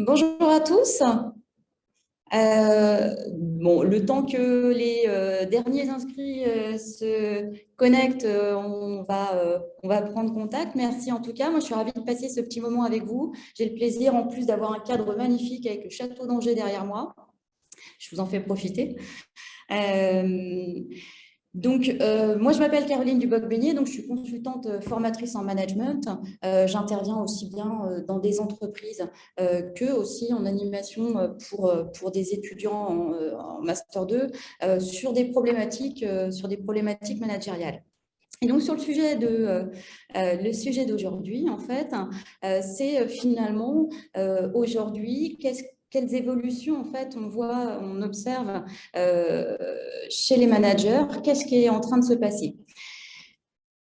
Bonjour à tous. Bon, le temps que les derniers inscrits se connectent, on va prendre contact. Merci en tout cas. Moi, je suis ravie de passer ce petit moment avec vous. J'ai le plaisir en plus d'avoir un cadre magnifique avec le château d'Angers derrière moi. Je vous en fais profiter. Euh, moi, je m'appelle Caroline Duboc-Beignet, donc je suis consultante formatrice en management. J'interviens aussi bien dans des entreprises que aussi en animation pour des étudiants en Master 2 sur des problématiques managériales. Et donc, sur le sujet d'aujourd'hui, en fait, c'est finalement aujourd'hui, quelles évolutions en fait on observe euh, chez les managers, qu'est-ce qui est en train de se passer.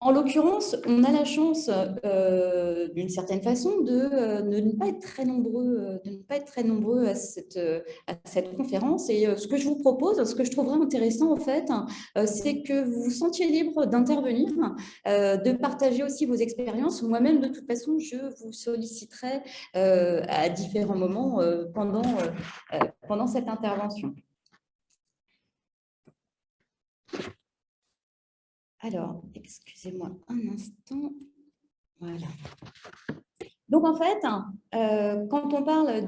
En l'occurrence, on a la chance, d'une certaine façon, de ne pas être très nombreux, à cette conférence. Et ce que je vous propose, ce que je trouverais intéressant, en fait, c'est que vous vous sentiez libre d'intervenir, de partager aussi vos expériences. Moi-même, de toute façon, je vous solliciterai à différents moments pendant cette intervention. Alors, excusez-moi un instant. Voilà. Donc, en fait, quand on parle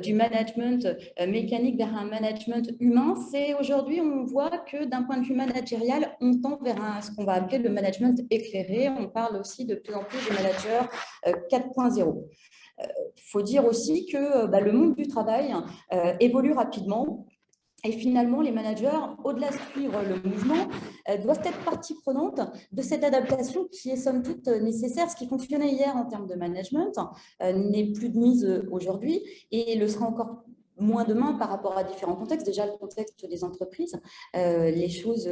du management mécanique vers un management humain, c'est aujourd'hui, on voit que d'un point de vue managérial, on tend vers ce qu'on va appeler le management éclairé. On parle aussi de plus en plus de managers 4.0. Il faut dire aussi que le monde du travail évolue rapidement. Et finalement, les managers, au-delà de suivre le mouvement, doivent être partie prenante de cette adaptation qui est somme toute nécessaire. Ce qui fonctionnait hier en termes de management n'est plus de mise aujourd'hui et le sera encore moins demain par rapport à différents contextes. Déjà, le contexte des entreprises, les choses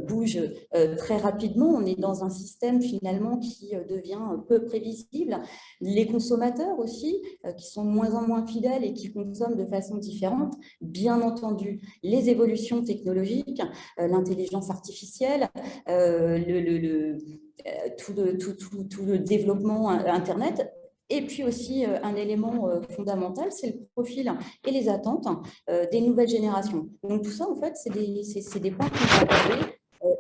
bougent très rapidement. On est dans un système finalement qui devient peu prévisible. Les consommateurs aussi, qui sont de moins en moins fidèles et qui consomment de façon différente. Bien entendu, les évolutions technologiques, l'intelligence artificielle, tout le développement Internet. Et puis aussi, un élément fondamental, c'est le profil et les attentes des nouvelles générations. Donc tout ça, en fait, c'est des points qu'on va aborder.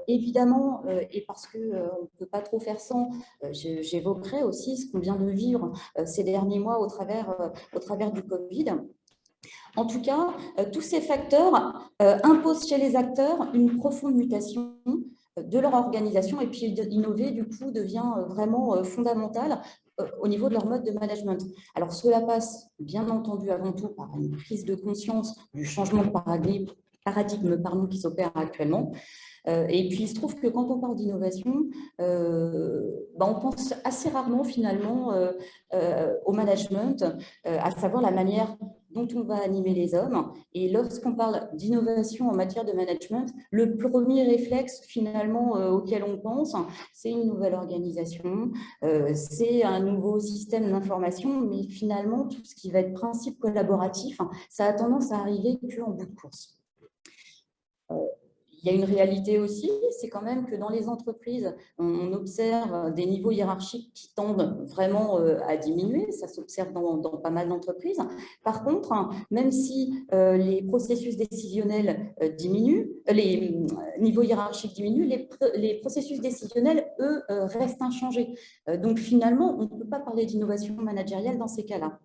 Évidemment, et parce qu'on ne peut pas trop faire sans, j'évoquerai aussi ce qu'on vient de vivre ces derniers mois au travers du Covid. En tout cas, tous ces facteurs imposent chez les acteurs une profonde mutation de leur organisation et puis innover, du coup, devient vraiment fondamental au niveau de leur mode de management. Alors, cela passe, bien entendu, avant tout par une prise de conscience du changement de paradigme qui s'opère actuellement. Et puis, il se trouve que quand on parle d'innovation, on pense assez rarement finalement au management, à savoir la manière dont on va animer les hommes. Et lorsqu'on parle d'innovation en matière de management, le premier réflexe finalement auquel on pense, c'est une nouvelle organisation, c'est un nouveau système d'information, mais finalement, tout ce qui va être principe collaboratif, ça a tendance à arriver qu'en bout de course. Il y a une réalité aussi, c'est quand même que dans les entreprises, on observe des niveaux hiérarchiques qui tendent vraiment à diminuer. Ça s'observe dans pas mal d'entreprises. Par contre, même si les processus décisionnels diminuent, les niveaux hiérarchiques diminuent, les processus décisionnels, eux, restent inchangés. Donc finalement, on ne peut pas parler d'innovation managériale dans ces cas-là.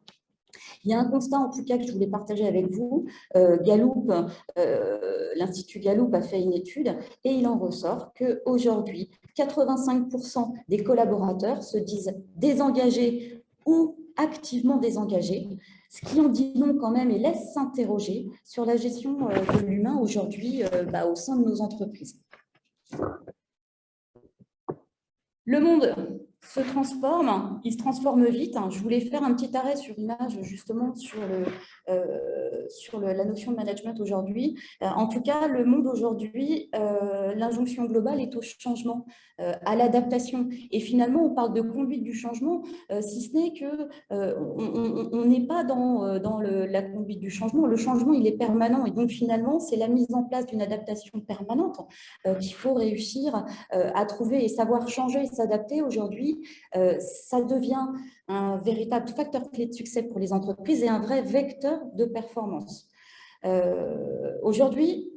Il y a un constat, en tout cas, que je voulais partager avec vous. L'Institut Gallup a fait une étude et il en ressort qu'aujourd'hui, 85% des collaborateurs se disent désengagés ou activement désengagés, ce qui en dit long quand même et laisse s'interroger sur la gestion de l'humain aujourd'hui au sein de nos entreprises. Le monde se transforme, il se transforme vite. Je voulais faire un petit arrêt sur image justement sur la notion de management aujourd'hui. En tout cas, le monde aujourd'hui, l'injonction globale est au changement, à l'adaptation. Et finalement, on parle de conduite du changement, si ce n'est qu'on n'est pas dans la conduite du changement. Le changement, il est permanent. Et donc finalement, c'est la mise en place d'une adaptation permanente qu'il faut réussir à trouver et savoir changer et s'adapter aujourd'hui aujourd'hui, ça devient un véritable facteur clé de succès pour les entreprises et un vrai vecteur de performance. Aujourd'hui,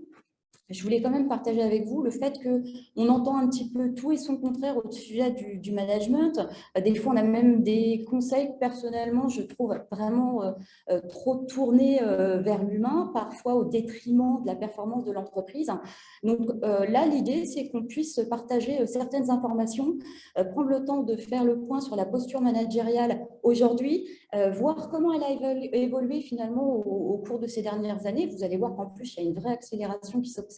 je voulais quand même partager avec vous le fait qu'on entend un petit peu tout et son contraire au sujet du management. Des fois, on a même des conseils, personnellement, je trouve vraiment trop tournés vers l'humain, parfois au détriment de la performance de l'entreprise. Donc là, l'idée, c'est qu'on puisse partager certaines informations, prendre le temps de faire le point sur la posture managériale aujourd'hui, voir comment elle a évolué finalement au cours de ces dernières années. Vous allez voir qu'en plus, il y a une vraie accélération qui s'observe.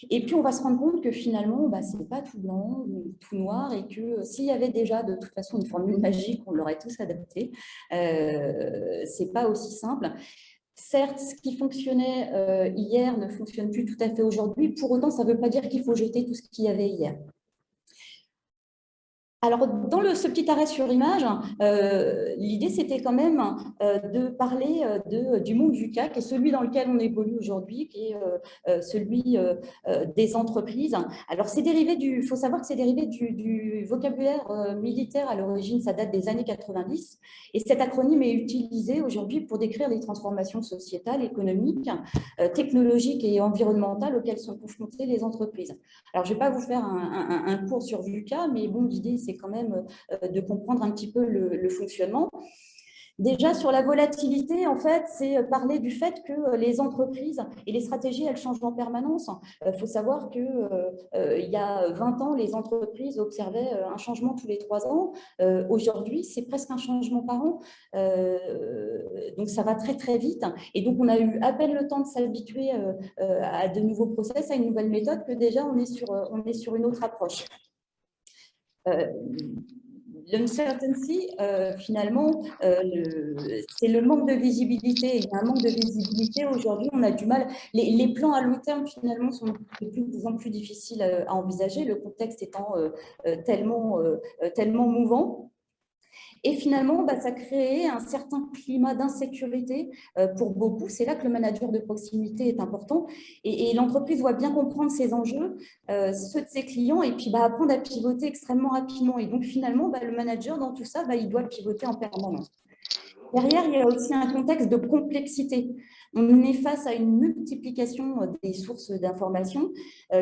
Et puis, on va se rendre compte que finalement, ce n'est pas tout blanc ou tout noir et que s'il y avait déjà de toute façon une formule magique, on l'aurait tous adaptée. Ce n'est pas aussi simple. Certes, ce qui fonctionnait hier ne fonctionne plus tout à fait aujourd'hui. Pour autant, ça ne veut pas dire qu'il faut jeter tout ce qu'il y avait hier. Alors, dans ce petit arrêt sur image, l'idée, c'était quand même de parler du monde VUCA, qui est celui dans lequel on évolue aujourd'hui, qui est celui des entreprises. Alors, il faut savoir que c'est dérivé du vocabulaire militaire à l'origine, ça date des années 90, et cet acronyme est utilisé aujourd'hui pour décrire les transformations sociétales, économiques, technologiques et environnementales auxquelles sont confrontées les entreprises. Alors, je ne vais pas vous faire un cours sur VUCA, mais bon, l'idée, c'est quand même de comprendre un petit peu le fonctionnement. Déjà, sur la volatilité, en fait, c'est parler du fait que les entreprises et les stratégies, elles changent en permanence. Il faut savoir qu'il y a 20 ans, les entreprises observaient un changement tous les 3 ans. Aujourd'hui, c'est presque un changement par an. Donc, ça va très, très vite. Et donc, on a eu à peine le temps de s'habituer à de nouveaux process, à une nouvelle méthode, que déjà, on est sur une autre approche. L'uncertainty, finalement, c'est le manque de visibilité. Il y a un manque de visibilité. Aujourd'hui, on a du mal. Les plans à long terme, finalement, sont de plus en plus difficiles à envisager, le contexte étant tellement mouvant. Et finalement, ça crée un certain climat d'insécurité pour beaucoup. C'est là que le manager de proximité est important. Et l'entreprise doit bien comprendre ses enjeux, ceux de ses clients, et puis apprendre à pivoter extrêmement rapidement. Et donc, finalement, le manager, dans tout ça, il doit pivoter en permanence. Derrière, il y a aussi un contexte de complexité. On est face à une multiplication des sources d'informations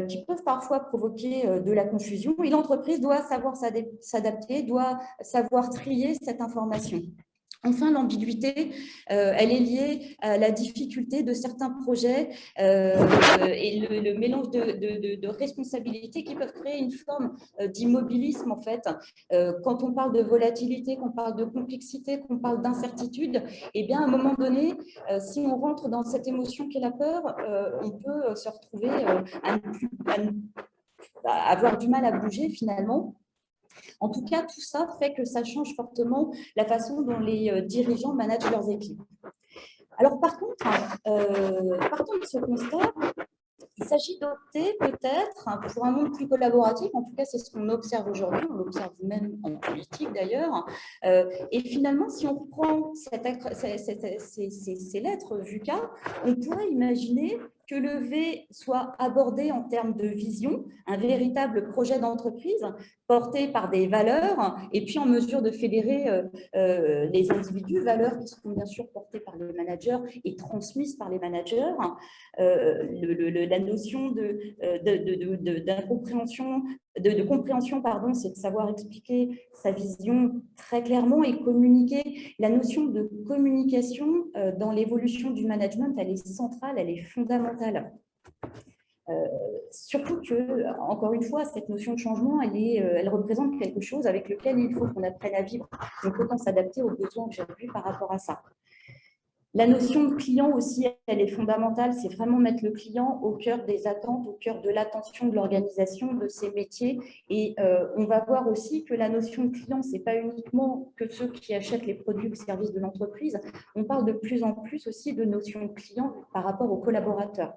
qui peuvent parfois provoquer de la confusion. Et l'entreprise doit savoir s'adapter, doit savoir trier cette information. Enfin, l'ambiguïté, elle est liée à la difficulté de certains projets et le mélange de responsabilités qui peuvent créer une forme d'immobilisme, en fait. Quand on parle de volatilité, qu'on parle de complexité, qu'on parle d'incertitude, eh bien, à un moment donné, si on rentre dans cette émotion qu'est la peur, on peut se retrouver à avoir du mal à bouger, finalement. En tout cas, tout ça fait que ça change fortement la façon dont les dirigeants managent leurs équipes. Alors, par contre, partant de ce constat, il s'agit d'opter peut-être pour un monde plus collaboratif. En tout cas, c'est ce qu'on observe aujourd'hui. On l'observe même en politique d'ailleurs. Et finalement, si on reprend ces lettres VUCA, on pourrait imaginer que le V soit abordé en termes de vision, un véritable projet d'entreprise porté par des valeurs et puis en mesure de fédérer les individus, valeurs qui seront bien sûr portées par le manager et transmises par les managers. La notion de compréhension, c'est de savoir expliquer sa vision très clairement et communiquer. La notion de communication dans l'évolution du management, elle est centrale, elle est fondamentale. Surtout que, encore une fois, cette notion de changement, elle représente quelque chose avec lequel il faut qu'on apprenne à vivre. Donc, autant s'adapter aux besoins aujourd'hui par rapport à ça. La notion de client aussi, elle est fondamentale. C'est vraiment mettre le client au cœur des attentes, au cœur de l'attention de l'organisation, de ses métiers. Et on va voir aussi que la notion de client, ce n'est pas uniquement que ceux qui achètent les produits ou services de l'entreprise. On parle de plus en plus aussi de notion de client par rapport aux collaborateurs.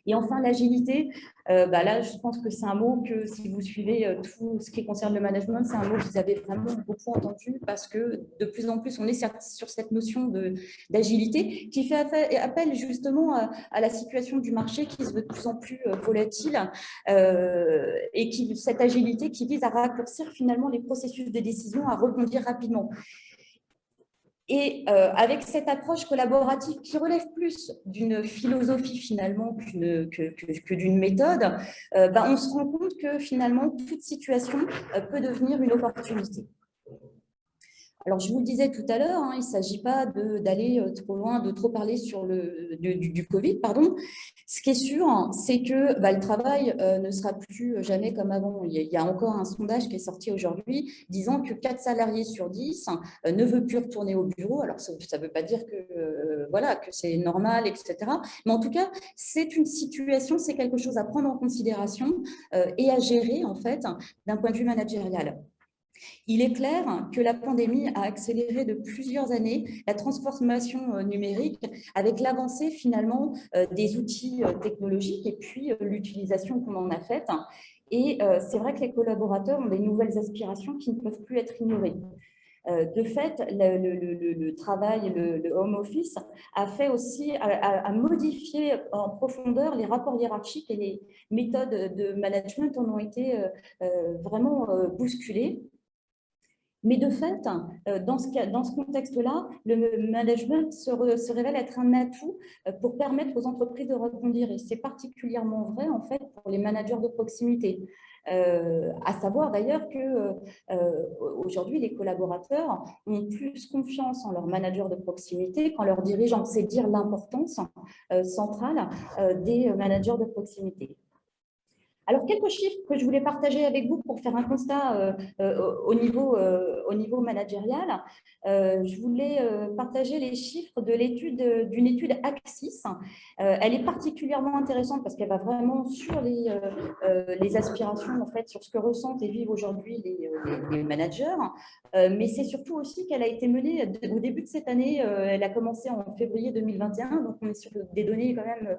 Et enfin, l'agilité, là, je pense que c'est un mot que, si vous suivez tout ce qui concerne le management, c'est un mot que vous avez vraiment beaucoup entendu parce que de plus en plus, on est sur cette notion d'agilité qui fait appel justement à la situation du marché qui se veut de plus en plus volatile et cette agilité qui vise à raccourcir finalement les processus de décision, à rebondir rapidement. Et avec cette approche collaborative qui relève plus d'une philosophie finalement que d'une méthode, on se rend compte que finalement toute situation peut devenir une opportunité. Alors, je vous le disais tout à l'heure, il ne s'agit pas d'aller trop loin, de trop parler sur du Covid, pardon. Ce qui est sûr, c'est que le travail ne sera plus jamais comme avant. Il y a encore un sondage qui est sorti aujourd'hui disant que 4 salariés sur 10 ne veulent plus retourner au bureau. Alors, ça ne veut pas dire que c'est normal, etc. Mais en tout cas, c'est une situation, c'est quelque chose à prendre en considération et à gérer, en fait, d'un point de vue managérial. Il est clair que la pandémie a accéléré de plusieurs années la transformation numérique avec l'avancée finalement des outils technologiques et puis l'utilisation qu'on en a faite. Et c'est vrai que les collaborateurs ont des nouvelles aspirations qui ne peuvent plus être ignorées. De fait, le travail, le home office a fait aussi, a modifié en profondeur les rapports hiérarchiques et les méthodes de management en ont été vraiment bousculées. Mais de fait, dans ce contexte-là, le management se révèle être un atout pour permettre aux entreprises de rebondir. Et c'est particulièrement vrai, en fait, pour les managers de proximité. À savoir d'ailleurs qu'aujourd'hui, les collaborateurs ont plus confiance en leurs managers de proximité qu'en leurs dirigeants. C'est dire l'importance centrale des managers de proximité. Alors, quelques chiffres que je voulais partager avec vous pour faire un constat au niveau managérial. Je voulais partager les chiffres d'une étude Axis. Elle est particulièrement intéressante parce qu'elle va vraiment sur les aspirations, en fait, sur ce que ressentent et vivent aujourd'hui les managers. Mais c'est surtout aussi qu'elle a été menée au début de cette année. Elle a commencé en février 2021, donc on est sur des données quand même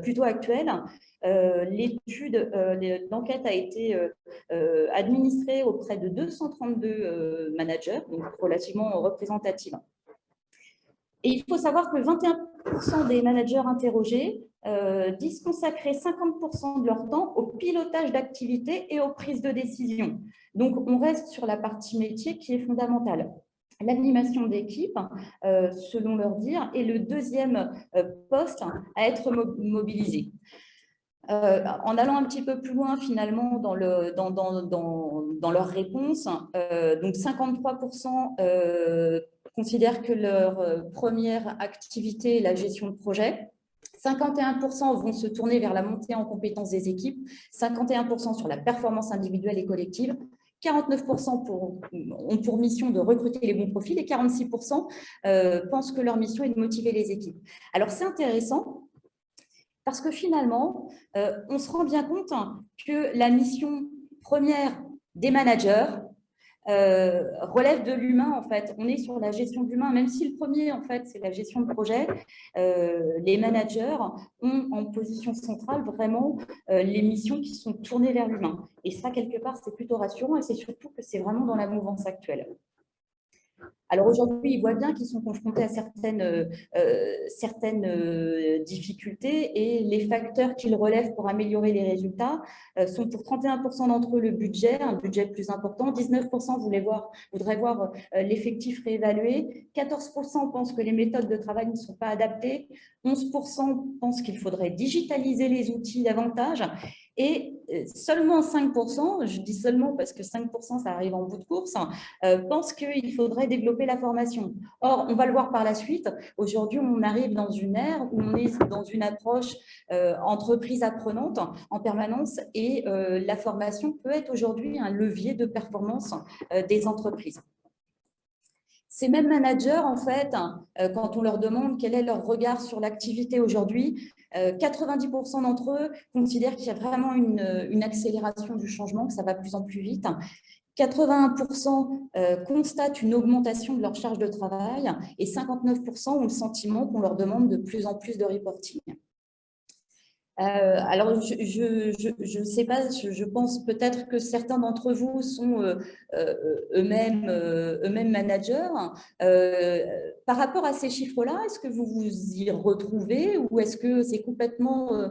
plutôt actuelles. L'étude d'enquête a été administrée auprès de 232 managers, donc relativement représentative. Et il faut savoir que 21% des managers interrogés disent consacrer 50% de leur temps au pilotage d'activités et aux prises de décision. Donc, on reste sur la partie métier qui est fondamentale. L'animation d'équipe, selon leur dire, est le deuxième poste à être mobilisé. En allant un petit peu plus loin finalement dans leur réponse, donc 53% considèrent que leur première activité est la gestion de projet. 51% vont se tourner vers la montée en compétences des équipes, 51% sur la performance individuelle et collective, 49% ont pour mission de recruter les bons profils et 46% pensent que leur mission est de motiver les équipes. Alors, c'est intéressant parce que finalement, on se rend bien compte que la mission première des managers relève de l'humain, en fait. On est sur la gestion de l'humain, même si le premier, en fait, c'est la gestion de projet. Les managers ont en position centrale vraiment les missions qui sont tournées vers l'humain. Et ça, quelque part, c'est plutôt rassurant et c'est surtout que c'est vraiment dans la mouvance actuelle. Alors aujourd'hui, ils voient bien qu'ils sont confrontés à certaines difficultés et les facteurs qu'ils relèvent pour améliorer les résultats sont pour 31% d'entre eux le budget, un budget plus important, 19% voudraient voir l'effectif réévalué, 14% pensent que les méthodes de travail ne sont pas adaptées, 11% pensent qu'il faudrait digitaliser les outils davantage et seulement 5%, je dis seulement parce que 5% ça arrive en bout de course, pensent qu'il faudrait développer la formation. Or, on va le voir par la suite, aujourd'hui on arrive dans une ère où on est dans une approche entreprise apprenante en permanence et la formation peut être aujourd'hui un levier de performance des entreprises. Ces mêmes managers, en fait, quand on leur demande quel est leur regard sur l'activité aujourd'hui, 90% d'entre eux considèrent qu'il y a vraiment une accélération du changement, que ça va de plus en plus vite. 81% constatent une augmentation de leur charge de travail et 59% ont le sentiment qu'on leur demande de plus en plus de reporting. Alors, je ne sais pas, je pense peut-être que certains d'entre vous sont eux-mêmes managers. Par rapport à ces chiffres-là, est-ce que vous vous y retrouvez ou est-ce que c'est complètement,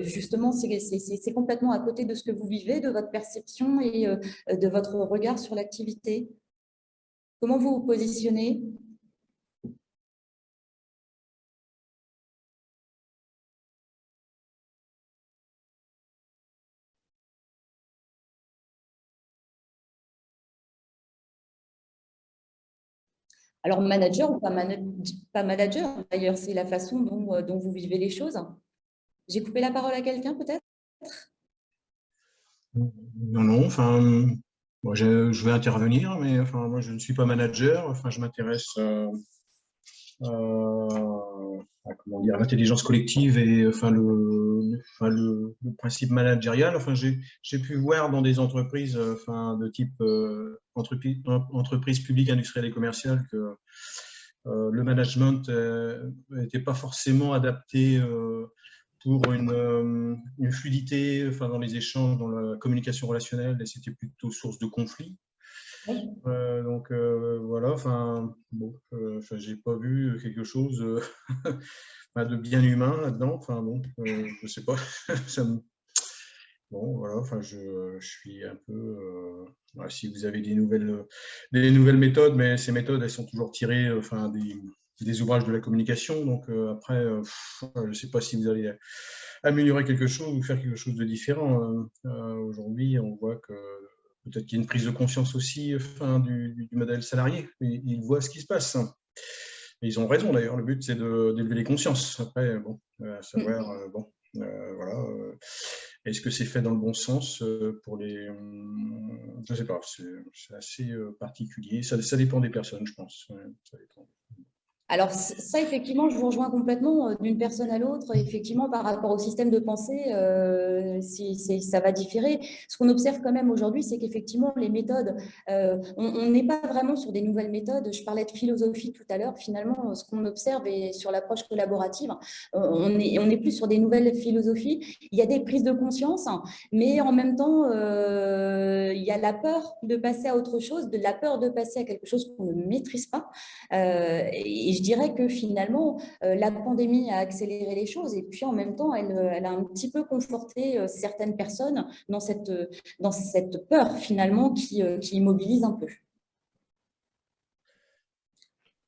justement, c'est complètement à côté de ce que vous vivez, de votre perception et de votre regard sur l'activité? Comment vous vous positionnez? Alors, manager ou pas manager, d'ailleurs, c'est la façon dont vous vivez les choses. J'ai coupé la parole à quelqu'un, peut-être? Non, non, enfin, moi, je vais intervenir, mais enfin, moi, je ne suis pas manager. Enfin, je m'intéresse comment dire, à l'intelligence collective et le principe managérial. Enfin, j'ai pu voir dans des entreprises enfin, de type entreprise publique, industrielle et commerciale que le management n'était pas forcément adapté pour une fluidité enfin, dans les échanges, dans la communication relationnelle, et c'était plutôt source de conflits. Oui. Donc voilà, enfin, bon, enfin, j'ai pas vu quelque chose de bien humain là-dedans. Enfin bon, je sais pas. Ça me- Bon, voilà, enfin, je suis un peu. Ouais, si vous avez des nouvelles méthodes, mais ces méthodes, elles sont toujours tirées, enfin, des ouvrages de la communication. Donc après, je ne sais pas si vous allez améliorer quelque chose ou faire quelque chose de différent. Aujourd'hui, on voit que peut-être qu'il y a une prise de conscience aussi, enfin, du modèle salarié. Ils voient ce qui se passe. Et ils ont raison d'ailleurs. Le but, c'est d'élever les consciences. Après, bon, savoir, bon, voilà. Est-ce que c'est fait dans le bon sens pour les. Je ne sais pas, c'est assez particulier. Ça dépend des personnes, je pense. Ouais, ça dépend. Alors ça, effectivement, je vous rejoins complètement d'une personne à l'autre. Effectivement, par rapport au système de pensée, ça va différer. Ce qu'on observe quand même aujourd'hui, c'est qu'effectivement, les méthodes, on n'est pas vraiment sur des nouvelles méthodes. Je parlais de philosophie tout à l'heure. Finalement, ce qu'on observe et sur l'approche collaborative, on est plus sur des nouvelles philosophies. Il y a des prises de conscience, mais en même temps, il y a la peur de passer à autre chose, de la peur de passer à quelque chose qu'on ne maîtrise pas. Et je dirais que finalement, la pandémie a accéléré les choses et puis en même temps, elle a un petit peu conforté certaines personnes dans cette peur finalement qui immobilise un peu.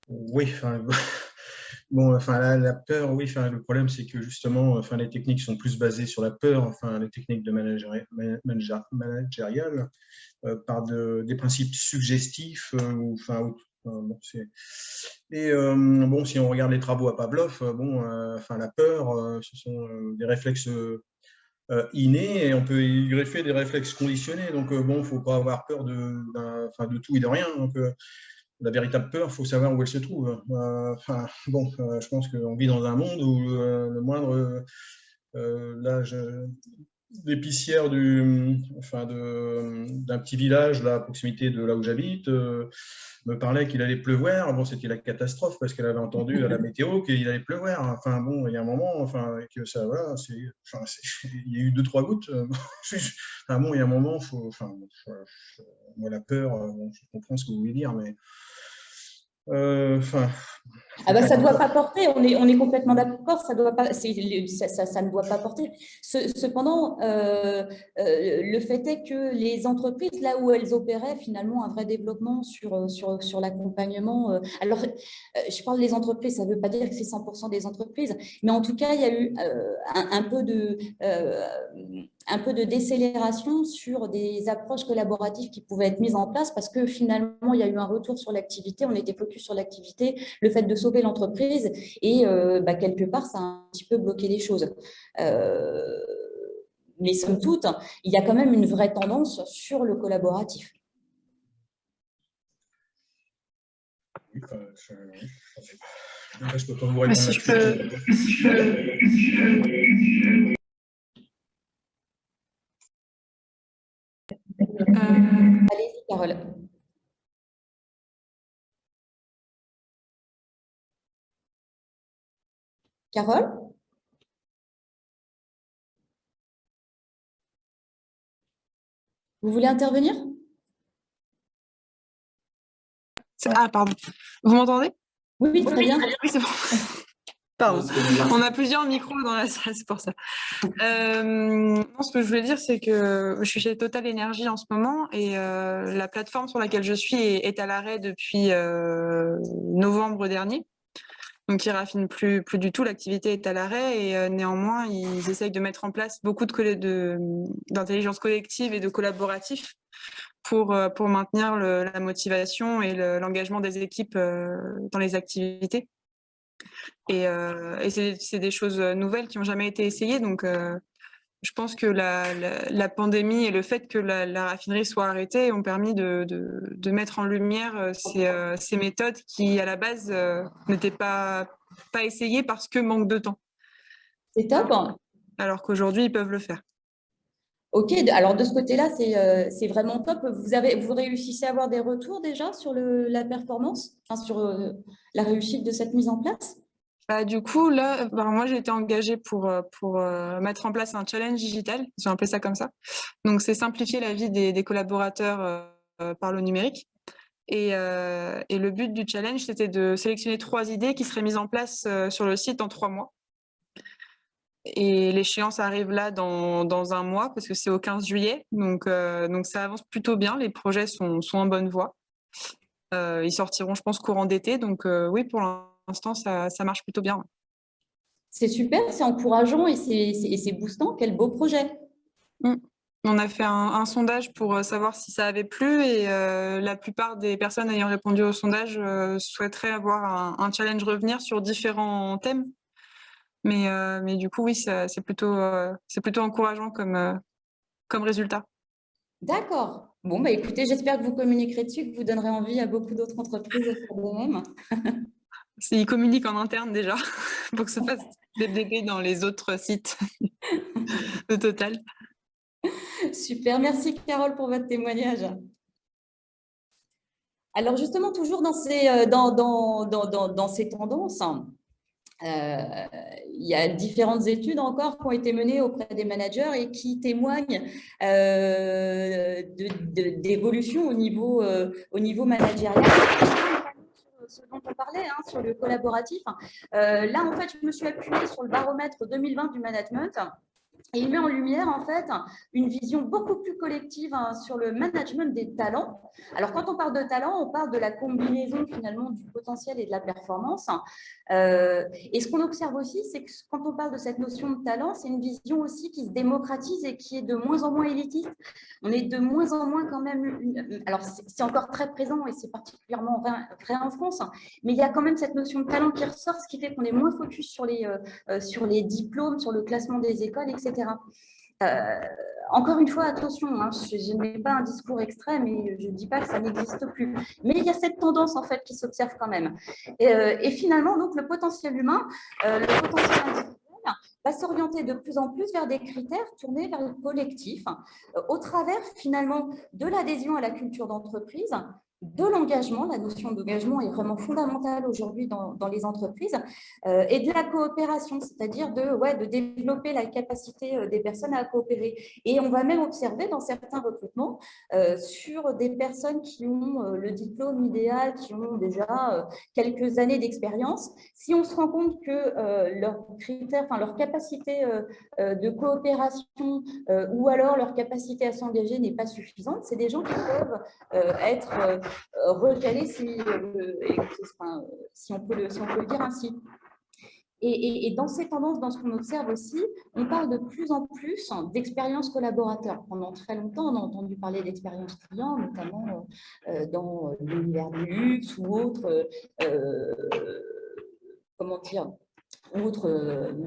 Oui, enfin, bon, enfin, la peur, oui, enfin, le problème, c'est que justement, enfin, les techniques sont plus basées sur la peur, enfin, les techniques de managériales, par des principes suggestifs, bon, et bon, si on regarde les travaux à Pavlov, bon, enfin, la peur, ce sont des réflexes innés et on peut y greffer des réflexes conditionnés. Donc, bon, il ne faut pas avoir peur enfin, de tout et de rien. Donc, la véritable peur, il faut savoir où elle se trouve. Enfin, bon, je pense qu'on vit dans un monde où le moindre l'âge d'épicière d'un petit village là, à proximité de là où j'habite me parlait qu'il allait pleuvoir. Bon, c'était la catastrophe parce qu'elle avait entendu à la météo qu'il allait pleuvoir. Enfin, bon, il y a un moment, enfin, que ça, voilà, il y a eu deux, trois gouttes. Enfin, bon, il y a un moment, enfin, bon, moi, la peur, bon, je comprends ce que vous voulez dire, mais enfin, Ah faut bah, pas ça ne non doit plus. pas porter, on est complètement d'accord, ça, doit pas, ça ne doit pas porter. Cependant, le fait est que les entreprises, là où elles opéraient finalement un vrai développement sur l'accompagnement, alors je parle des entreprises, ça ne veut pas dire que c'est 100% des entreprises, mais en tout cas, il y a eu un peu de décélération sur des approches collaboratives qui pouvaient être mises en place parce que finalement, il y a eu un retour sur l'activité, on était focus sur l'activité, le fait de sauver l'entreprise et quelque part, ça a un petit peu bloqué les choses. Mais somme toute, il y a quand même une vraie tendance sur le collaboratif. Enfin, je peux pas vous Mais répondre si je là-dessus. peux, Allez-y, Carole. Carole? Vous voulez intervenir? Ah, pardon. Vous m'entendez? Oui, très bien. Oui, c'est bon. Pardon. On a plusieurs micros dans la salle, c'est pour ça. Non, ce que je voulais dire, c'est que je suis chez Total Energy en ce moment et la plateforme sur laquelle je suis est à l'arrêt depuis novembre dernier. Donc, ils raffinent plus du tout. L'activité est à l'arrêt et néanmoins, ils essayent de mettre en place beaucoup d'intelligence collective et de collaboratif pour maintenir la motivation et l'engagement des équipes dans les activités. Et c'est des choses nouvelles qui n'ont jamais été essayées. Donc, je pense que la pandémie et le fait que la raffinerie soit arrêtée ont permis de mettre en lumière ces méthodes qui, à la base, n'étaient pas essayées parce que manque de temps. C'est top. Alors qu'aujourd'hui, ils peuvent le faire. Ok, alors de ce côté-là, c'est vraiment top. Vous réussissez à avoir des retours déjà sur la performance, enfin, sur la réussite de cette mise en place? Du coup, là, moi, j'ai été engagée pour mettre en place un challenge digital, j'ai appelé ça comme ça. Donc, c'est simplifier la vie des collaborateurs par le numérique. Et le but du challenge, c'était de sélectionner 3 idées qui seraient mises en place sur le site en 3 mois. Et l'échéance arrive là dans un mois, parce que c'est au 15 juillet. Donc ça avance plutôt bien. Les projets sont en bonne voie. Ils sortiront, je pense, courant d'été. Donc oui, pour l'instant, ça marche plutôt bien. C'est super, c'est encourageant et c'est boostant. Quel beau projet. On a fait un sondage pour savoir si ça avait plu et la plupart des personnes ayant répondu au sondage souhaiteraient avoir un challenge revenir sur différents thèmes. Mais du coup, oui, c'est plutôt encourageant comme résultat. D'accord. Bon, bah, écoutez, j'espère que vous communiquerez dessus, que vous donnerez envie à beaucoup d'autres entreprises de faire de même. Ils communiquent en interne déjà pour que se fasse développer dans les autres sites de Total. Super, merci Carole pour votre témoignage. Alors justement, toujours dans ces tendances, il y a différentes études encore qui ont été menées auprès des managers et qui témoignent d'évolution au niveau managérial. Ce dont on parlait, hein, sur le collaboratif. Là, en fait, je me suis appuyée sur le baromètre 2020 du management. Et il met en lumière, en fait, une vision beaucoup plus collective, hein, sur le management des talents. Alors, quand on parle de talent, on parle de la combinaison, finalement, du potentiel et de la performance. Et ce qu'on observe aussi, c'est que quand on parle de cette notion de talent, c'est une vision aussi qui se démocratise et qui est de moins en moins élitiste. On est de moins en moins quand même… Alors, c'est encore très présent et c'est particulièrement vrai en France, hein, mais il y a quand même cette notion de talent qui ressort, ce qui fait qu'on est moins focus sur les diplômes, sur le classement des écoles, etc. Encore une fois, attention, hein, je ne mets pas un discours extrême et je ne dis pas que ça n'existe plus. Mais il y a cette tendance, en fait, qui s'observe quand même. Et finalement, donc, le potentiel humain, le potentiel individuel va s'orienter de plus en plus vers des critères tournés vers le collectif, au travers, finalement, de l'adhésion à la culture d'entreprise, de l'engagement. La notion d'engagement est vraiment fondamentale aujourd'hui dans les entreprises, et de la coopération, c'est-à-dire de développer la capacité des personnes à coopérer. Et on va même observer dans certains recrutements sur des personnes qui ont le diplôme idéal, qui ont déjà quelques années d'expérience, si on se rend compte que leurs critères, enfin leur capacité de coopération ou alors leur capacité à s'engager n'est pas suffisante, c'est des gens qui peuvent être recalés, si on peut le dire ainsi. Et dans ces tendances, dans ce qu'on observe aussi, on parle de plus en plus d'expérience collaborateur. Pendant très longtemps, on a entendu parler d'expérience client, notamment dans l'univers du luxe ou autres,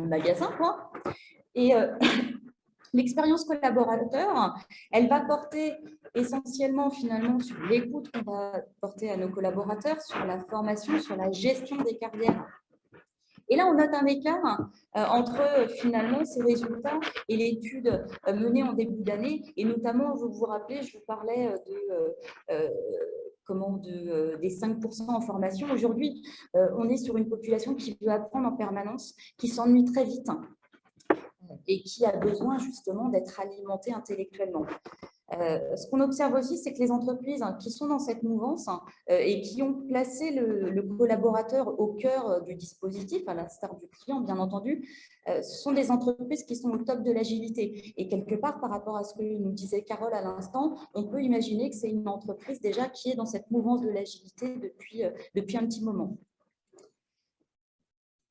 magasins, quoi. Et l'expérience collaborateur, elle va porter essentiellement, finalement, sur l'écoute qu'on va porter à nos collaborateurs, sur la formation, sur la gestion des carrières. Et là, on note un écart entre, finalement, ces résultats et l'étude menée en début d'année. Et notamment, vous vous rappelez, je vous parlais des 5% en formation. Aujourd'hui, on est sur une population qui veut apprendre en permanence, qui s'ennuie très vite et qui a besoin justement d'être alimentée intellectuellement. Ce qu'on observe aussi, c'est que les entreprises qui sont dans cette mouvance et qui ont placé le collaborateur au cœur du dispositif, à l'instar du client, bien entendu, ce sont des entreprises qui sont au top de l'agilité. Et quelque part, par rapport à ce que nous disait Carole à l'instant, on peut imaginer que c'est une entreprise déjà qui est dans cette mouvance de l'agilité depuis un petit moment.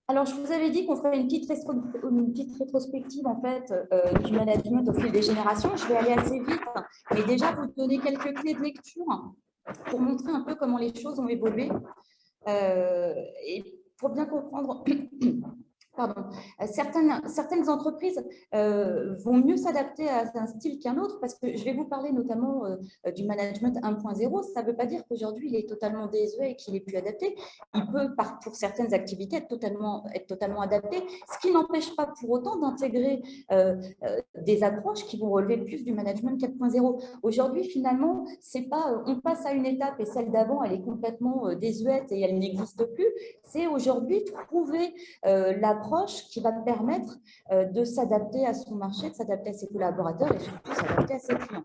Alors, je vous avais dit qu'on ferait une petite rétrospective en fait, du management au fil des générations. Je vais aller assez vite, mais déjà vous donner quelques clés de lecture pour montrer un peu comment les choses ont évolué et pour bien comprendre. Pardon. Certaines entreprises vont mieux s'adapter à un style qu'un autre parce que je vais vous parler notamment du management 1.0. Ça ne veut pas dire qu'aujourd'hui, il est totalement désuet et qu'il n'est plus adapté. Il peut, pour certaines activités, être totalement adapté, ce qui n'empêche pas pour autant d'intégrer des approches qui vont relever plus du management 4.0. Aujourd'hui, finalement, c'est pas, on passe à une étape et celle d'avant, elle est complètement désuète et elle n'existe plus. C'est aujourd'hui trouver l'approche qui va permettre de s'adapter à son marché, de s'adapter à ses collaborateurs et surtout s'adapter à ses clients.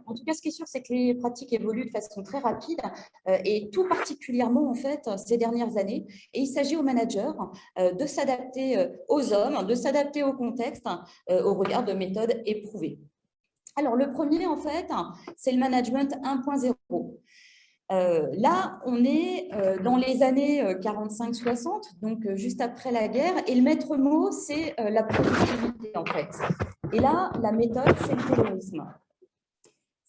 En tout cas, ce qui est sûr, c'est que les pratiques évoluent de façon très rapide et tout particulièrement en fait ces dernières années. Et il s'agit aux managers de s'adapter aux hommes, de s'adapter au contexte au regard de méthodes éprouvées. Alors, le premier, en fait, c'est le management 1.0. Là, on est dans les années 45-60, donc juste après la guerre, et le maître mot, c'est la productivité, en fait. Et là, la méthode, c'est le terrorisme.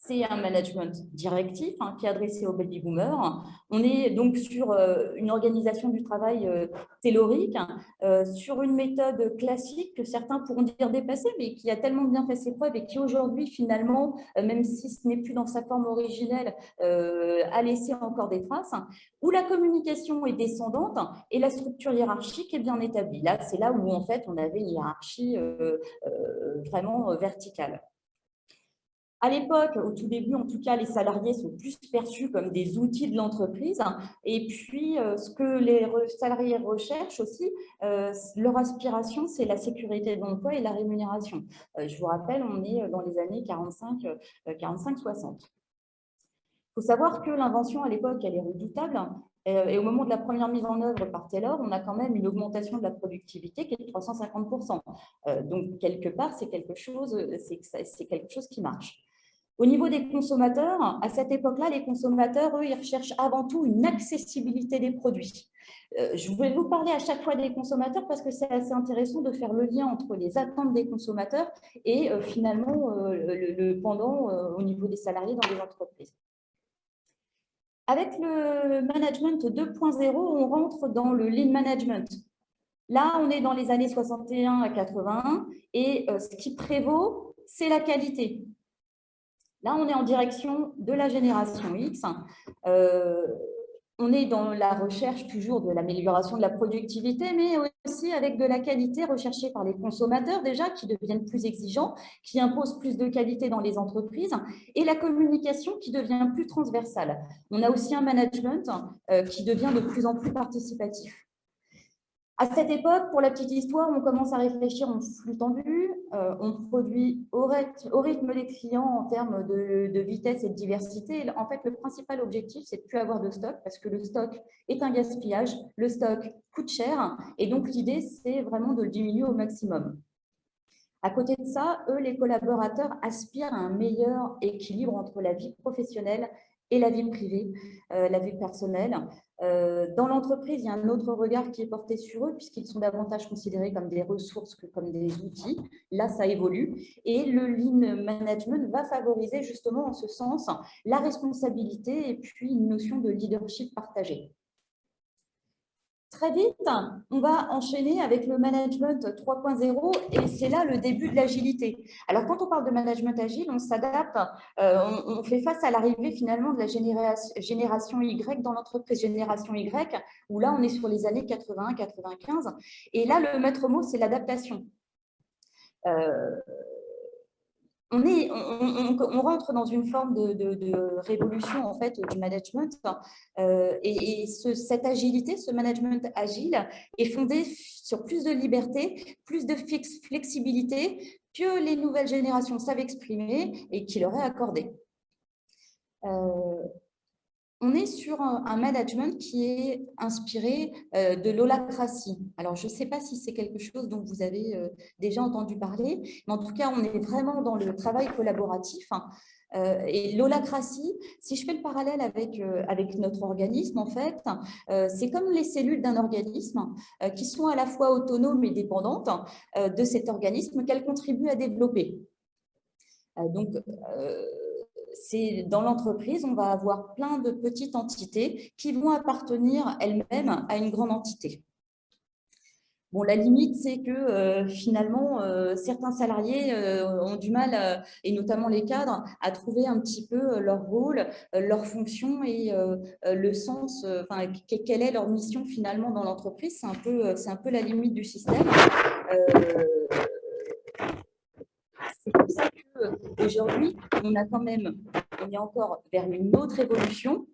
C'est un management directif qui est adressé aux baby boomers. On est donc sur une organisation du travail tellurique, sur une méthode classique que certains pourront dire dépassée, mais qui a tellement bien fait ses preuves et qui aujourd'hui, finalement, même si ce n'est plus dans sa forme originelle, a laissé encore des traces, où la communication est descendante et la structure hiérarchique est bien établie. Là, c'est là où, en fait, on avait une hiérarchie vraiment verticale. À l'époque, au tout début, en tout cas, les salariés sont plus perçus comme des outils de l'entreprise. Et puis, ce que les salariés recherchent aussi, leur aspiration, c'est la sécurité de l'emploi et la rémunération. Je vous rappelle, on est dans les années 45-60. Il faut savoir que l'invention, à l'époque, elle est redoutable. Et au moment de la première mise en œuvre par Taylor, on a quand même une augmentation de la productivité qui est de 350%. Donc, quelque part, c'est quelque chose qui marche. Au niveau des consommateurs, à cette époque-là, les consommateurs, eux, ils recherchent avant tout une accessibilité des produits. Je vais vous parler à chaque fois des consommateurs parce que c'est assez intéressant de faire le lien entre les attentes des consommateurs et finalement le pendant au niveau des salariés dans les entreprises. Avec le management 2.0, on rentre dans le lean management. Là, on est dans les années 61 à 81 et ce qui prévaut, c'est la qualité. Là, on est en direction de la génération X. On est dans la recherche toujours de l'amélioration de la productivité, mais aussi avec de la qualité recherchée par les consommateurs déjà, qui deviennent plus exigeants, qui imposent plus de qualité dans les entreprises, et la communication qui devient plus transversale. On a aussi un management qui devient de plus en plus participatif. À cette époque, pour la petite histoire, on commence à réfléchir en flux tendu, on produit au rythme des clients en termes de vitesse et de diversité. En fait, le principal objectif, c'est de ne plus avoir de stock parce que le stock est un gaspillage, le stock coûte cher et donc l'idée, c'est vraiment de le diminuer au maximum. À côté de ça, eux, les collaborateurs aspirent à un meilleur équilibre entre la vie professionnelle et la vie privée, la vie personnelle. Dans l'entreprise, il y a un autre regard qui est porté sur eux puisqu'ils sont davantage considérés comme des ressources que comme des outils. Là, ça évolue. Et le lean management va favoriser justement en ce sens la responsabilité et puis une notion de leadership partagé. Très vite, on va enchaîner avec le management 3.0 et c'est là le début de l'agilité. Alors, quand on parle de management agile, on s'adapte, on fait face à l'arrivée finalement de la génération Y dans l'entreprise, génération Y, où là, on est sur les années 81-95. Et là, le maître mot, c'est l'adaptation. on rentre dans une forme de révolution en fait du management et cette agilité, ce management agile est fondé sur plus de liberté, plus de flexibilité que les nouvelles générations savent exprimer et qui leur est accordé. On est sur un management qui est inspiré de l'holacratie. Alors, je ne sais pas si c'est quelque chose dont vous avez déjà entendu parler, mais en tout cas, on est vraiment dans le travail collaboratif. Et l'holacratie, si je fais le parallèle avec notre organisme, en fait, c'est comme les cellules d'un organisme qui sont à la fois autonomes et dépendantes de cet organisme qu'elles contribuent à développer. Donc, dans l'entreprise, on va avoir plein de petites entités qui vont appartenir elles-mêmes à une grande entité. Bon, la limite, c'est que finalement, certains salariés ont du mal, et notamment les cadres, à trouver un petit peu leur rôle, leur fonction et le sens, quelle est leur mission finalement dans l'entreprise. C'est un peu la limite du système. C'est pour ça qu'aujourd'hui, on est encore vers une autre évolution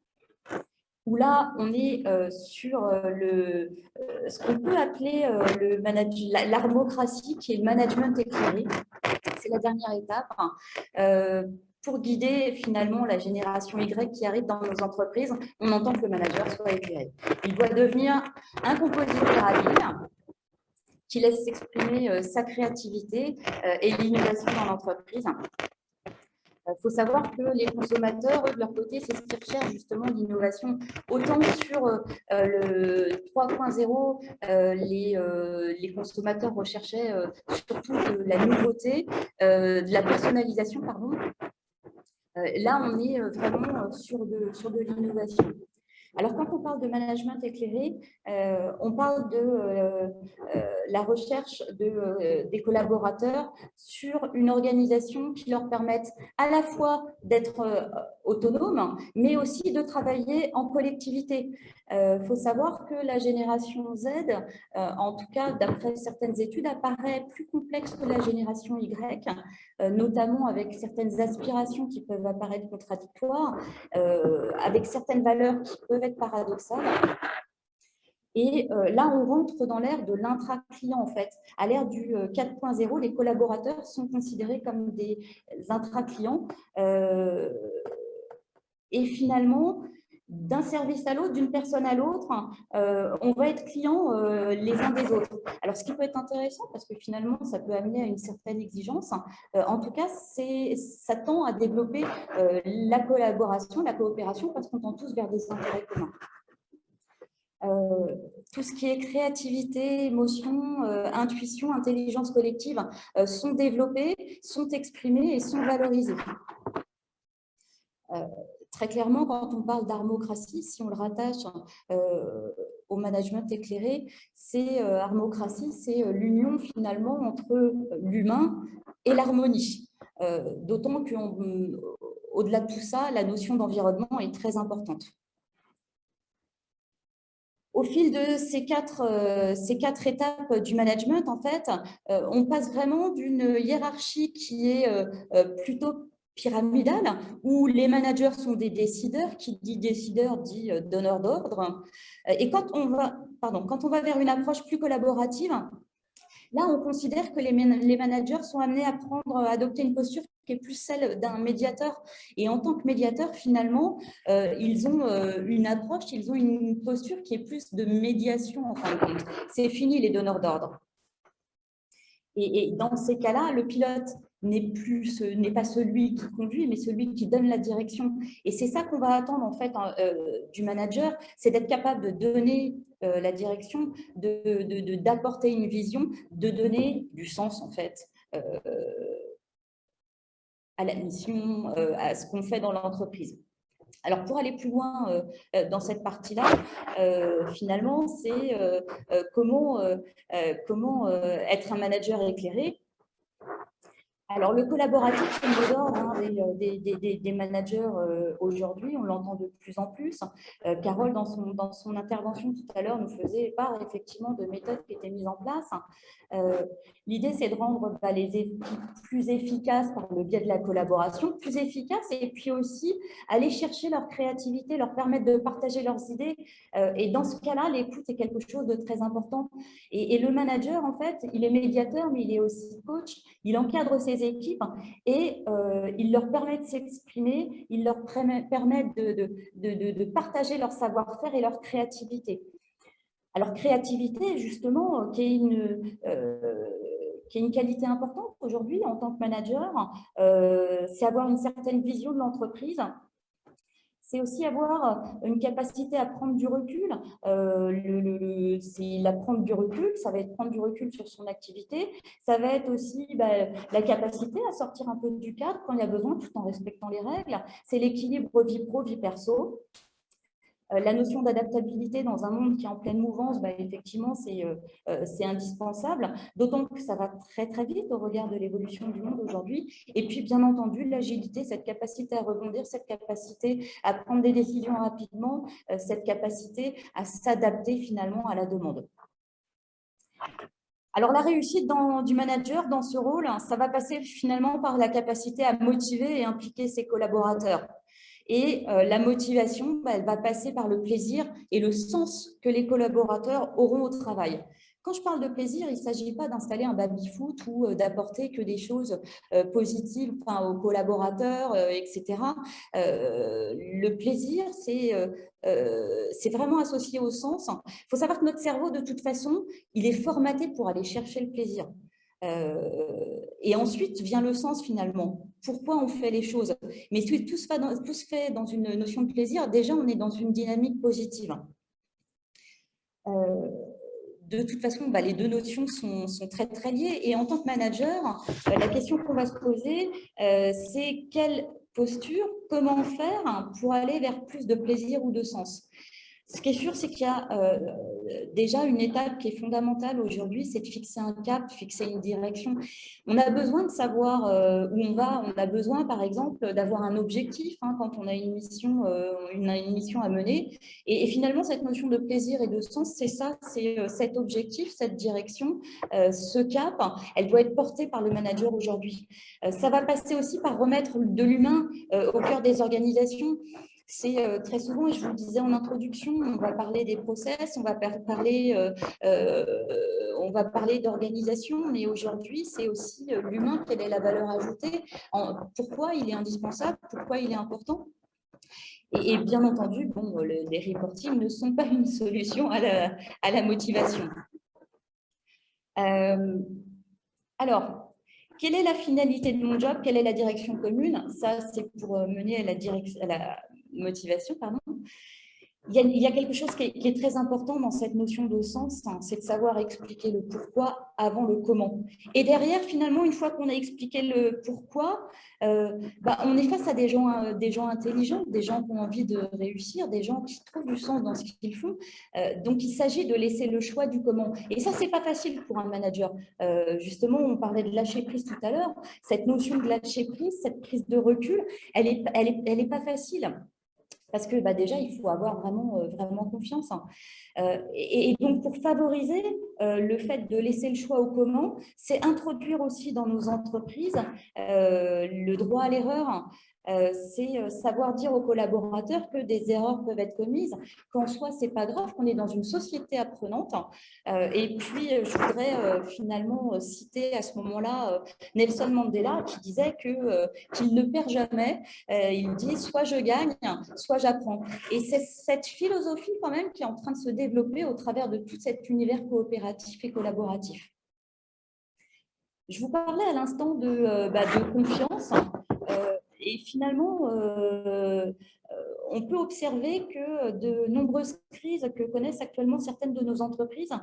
où là, on est sur ce qu'on peut appeler l'armocratie, qui est le management éclairé. C'est la dernière étape pour guider finalement la génération Y qui arrive dans nos entreprises. On entend que le manager soit éclairé. Il doit devenir un compositeur habile qui laisse s'exprimer sa créativité et l'innovation dans l'entreprise. Il faut savoir que les consommateurs, eux, de leur côté, c'est ce qu'ils recherchent justement l'innovation. Autant sur le 3.0, les consommateurs recherchaient surtout de la nouveauté, de la personnalisation, pardon. Là, on est vraiment sur de l'innovation. Alors, quand on parle de management éclairé, on parle de la recherche des collaborateurs sur une organisation qui leur permette à la fois d'être autonomes, mais aussi de travailler en collectivité. Faut savoir que la génération Z, en tout cas d'après certaines études, apparaît plus complexe que la génération Y, notamment avec certaines aspirations qui peuvent apparaître contradictoires, avec certaines valeurs qui peuvent être paradoxales. Et là, on rentre dans l'ère de l'intra-client, en fait. À l'ère du 4.0, les collaborateurs sont considérés comme des intra-clients. Et finalement, d'un service à l'autre, d'une personne à l'autre, on va être client les uns des autres. Alors, ce qui peut être intéressant, parce que finalement, ça peut amener à une certaine exigence, en tout cas, ça tend à développer la collaboration, la coopération, parce qu'on tend tous vers des intérêts communs. Tout ce qui est créativité, émotion, intuition, intelligence collective sont développés, sont exprimés et sont valorisés. Très clairement, quand on parle d'armocratie, si on le rattache au management éclairé, armocratie, c'est l'union finalement entre l'humain et l'harmonie. D'autant qu'au-delà de tout ça, la notion d'environnement est très importante. Au fil de ces quatre étapes du management, en fait, on passe vraiment d'une hiérarchie qui est plutôt pyramidale, où les managers sont des décideurs, qui dit décideur dit donneur d'ordre. Et quand on va vers une approche plus collaborative, là, on considère que les managers sont amenés à adopter une posture qui est plus celle d'un médiateur. Et en tant que médiateur, finalement, ils ont une approche, ils ont une posture qui est plus de médiation, en fin de compte. C'est fini les donneurs d'ordre. Et dans ces cas-là, le pilote n'est pas celui qui conduit, mais celui qui donne la direction. Et c'est ça qu'on va attendre en fait du manager, c'est d'être capable de donner la direction, d'apporter une vision, de donner du sens en fait à la mission, à ce qu'on fait dans l'entreprise. Alors, pour aller plus loin dans cette partie-là, finalement, c'est comment être un manager éclairé. Alors, le collaboratif, c'est le mot d'ordre hein, des managers aujourd'hui. On l'entend de plus en plus. Carole, dans son intervention tout à l'heure, nous faisait part effectivement de méthodes qui étaient mises en place. L'idée, c'est de rendre les équipes plus efficaces par le biais de la collaboration, plus efficaces, et puis aussi aller chercher leur créativité, leur permettre de partager leurs idées. Et dans ce cas-là, l'écoute est quelque chose de très important. Et le manager, en fait, il est médiateur, mais il est aussi coach. Il encadre ses équipes et il leur permet de s'exprimer, il leur permet de partager leur savoir-faire et leur créativité. Alors, créativité, justement, qui est une qualité importante aujourd'hui en tant que manager, c'est avoir une certaine vision de l'entreprise. C'est aussi avoir une capacité à prendre du recul. C'est la prendre du recul, ça va être prendre du recul sur son activité. Ça va être aussi la capacité à sortir un peu du cadre quand il y a besoin, tout en respectant les règles. C'est l'équilibre vie pro, vie perso. La notion d'adaptabilité dans un monde qui est en pleine mouvance, effectivement, c'est indispensable, d'autant que ça va très, très vite au regard de l'évolution du monde aujourd'hui. Et puis, bien entendu, l'agilité, cette capacité à rebondir, cette capacité à prendre des décisions rapidement, cette capacité à s'adapter finalement à la demande. Alors, la réussite du manager dans ce rôle, ça va passer finalement par la capacité à motiver et impliquer ses collaborateurs. Et la motivation, elle va passer par le plaisir et le sens que les collaborateurs auront au travail. Quand je parle de plaisir, il ne s'agit pas d'installer un baby-foot ou d'apporter que des choses positives aux collaborateurs, etc. Le plaisir, c'est vraiment associé au sens. Il faut savoir que notre cerveau, de toute façon, il est formaté pour aller chercher le plaisir. Et ensuite vient le sens finalement. Pourquoi on fait les choses? Mais tout se fait dans une notion de plaisir. Déjà, on est dans une dynamique positive. De toute façon, les deux notions sont très, très liées. Et en tant que manager, la question qu'on va se poser, c'est quelle posture, comment faire pour aller vers plus de plaisir ou de sens? Ce qui est sûr, c'est qu'il y a déjà une étape qui est fondamentale aujourd'hui, c'est de fixer un cap, fixer une direction. On a besoin de savoir où on va. On a besoin, par exemple, d'avoir un objectif quand on a une mission à mener. Et finalement, cette notion de plaisir et de sens, c'est ça, c'est cet objectif, cette direction, ce cap, elle doit être portée par le manager aujourd'hui. Ça va passer aussi par remettre de l'humain au cœur des organisations. C'est très souvent, et je vous le disais en introduction, on va parler des process, on va parler d'organisation, mais aujourd'hui, c'est aussi l'humain, quelle est la valeur ajoutée, pourquoi il est indispensable, pourquoi il est important. Et bien entendu, les reportings ne sont pas une solution à la motivation. Alors, quelle est la finalité de mon job? Quelle est la direction commune? Ça, c'est pour mener à la motivation, pardon. Il y a quelque chose qui est très important dans cette notion de sens, c'est de savoir expliquer le pourquoi avant le comment. Et derrière, finalement, une fois qu'on a expliqué le pourquoi, on est face à des gens intelligents, des gens qui ont envie de réussir, des gens qui trouvent du sens dans ce qu'ils font. Donc, il s'agit de laisser le choix du comment. Et ça, c'est pas facile pour un manager. Justement, on parlait de lâcher prise tout à l'heure. Cette notion de lâcher prise, cette prise de recul, elle est pas facile. Parce que déjà, il faut avoir vraiment confiance. Et donc, pour favoriser le fait de laisser le choix au comment, c'est introduire aussi dans nos entreprises le droit à l'erreur. C'est savoir dire aux collaborateurs que des erreurs peuvent être commises, qu'en soi, ce n'est pas grave, qu'on est dans une société apprenante. Et puis, je voudrais finalement citer à ce moment-là Nelson Mandela qui disait qu'il ne perd jamais. Il dit soit je gagne, soit j'apprends. Et c'est cette philosophie quand même qui est en train de se développer au travers de tout cet univers coopératif et collaboratif. Je vous parlais à l'instant de confiance. Et finalement, on peut observer que de nombreuses crises que connaissent actuellement certaines de nos entreprises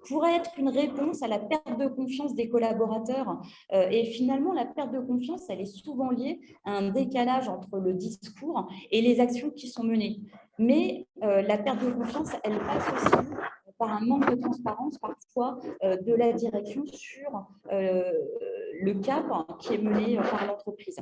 pourraient être une réponse à la perte de confiance des collaborateurs. Et finalement, la perte de confiance, elle est souvent liée à un décalage entre le discours et les actions qui sont menées. Mais la perte de confiance, elle passe aussi par un manque de transparence parfois de la direction sur le cap qui est mené par l'entreprise.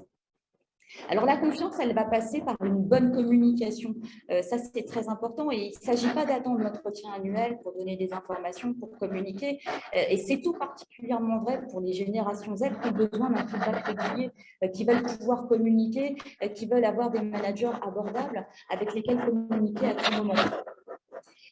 Alors, la confiance, elle va passer par une bonne communication. Ça, c'est très important. Et il ne s'agit pas d'attendre l'entretien annuel pour donner des informations, pour communiquer. Et c'est tout particulièrement vrai pour les générations Z qui ont besoin d'un feedback régulier, qui veulent pouvoir communiquer, qui veulent avoir des managers abordables avec lesquels communiquer à tout moment.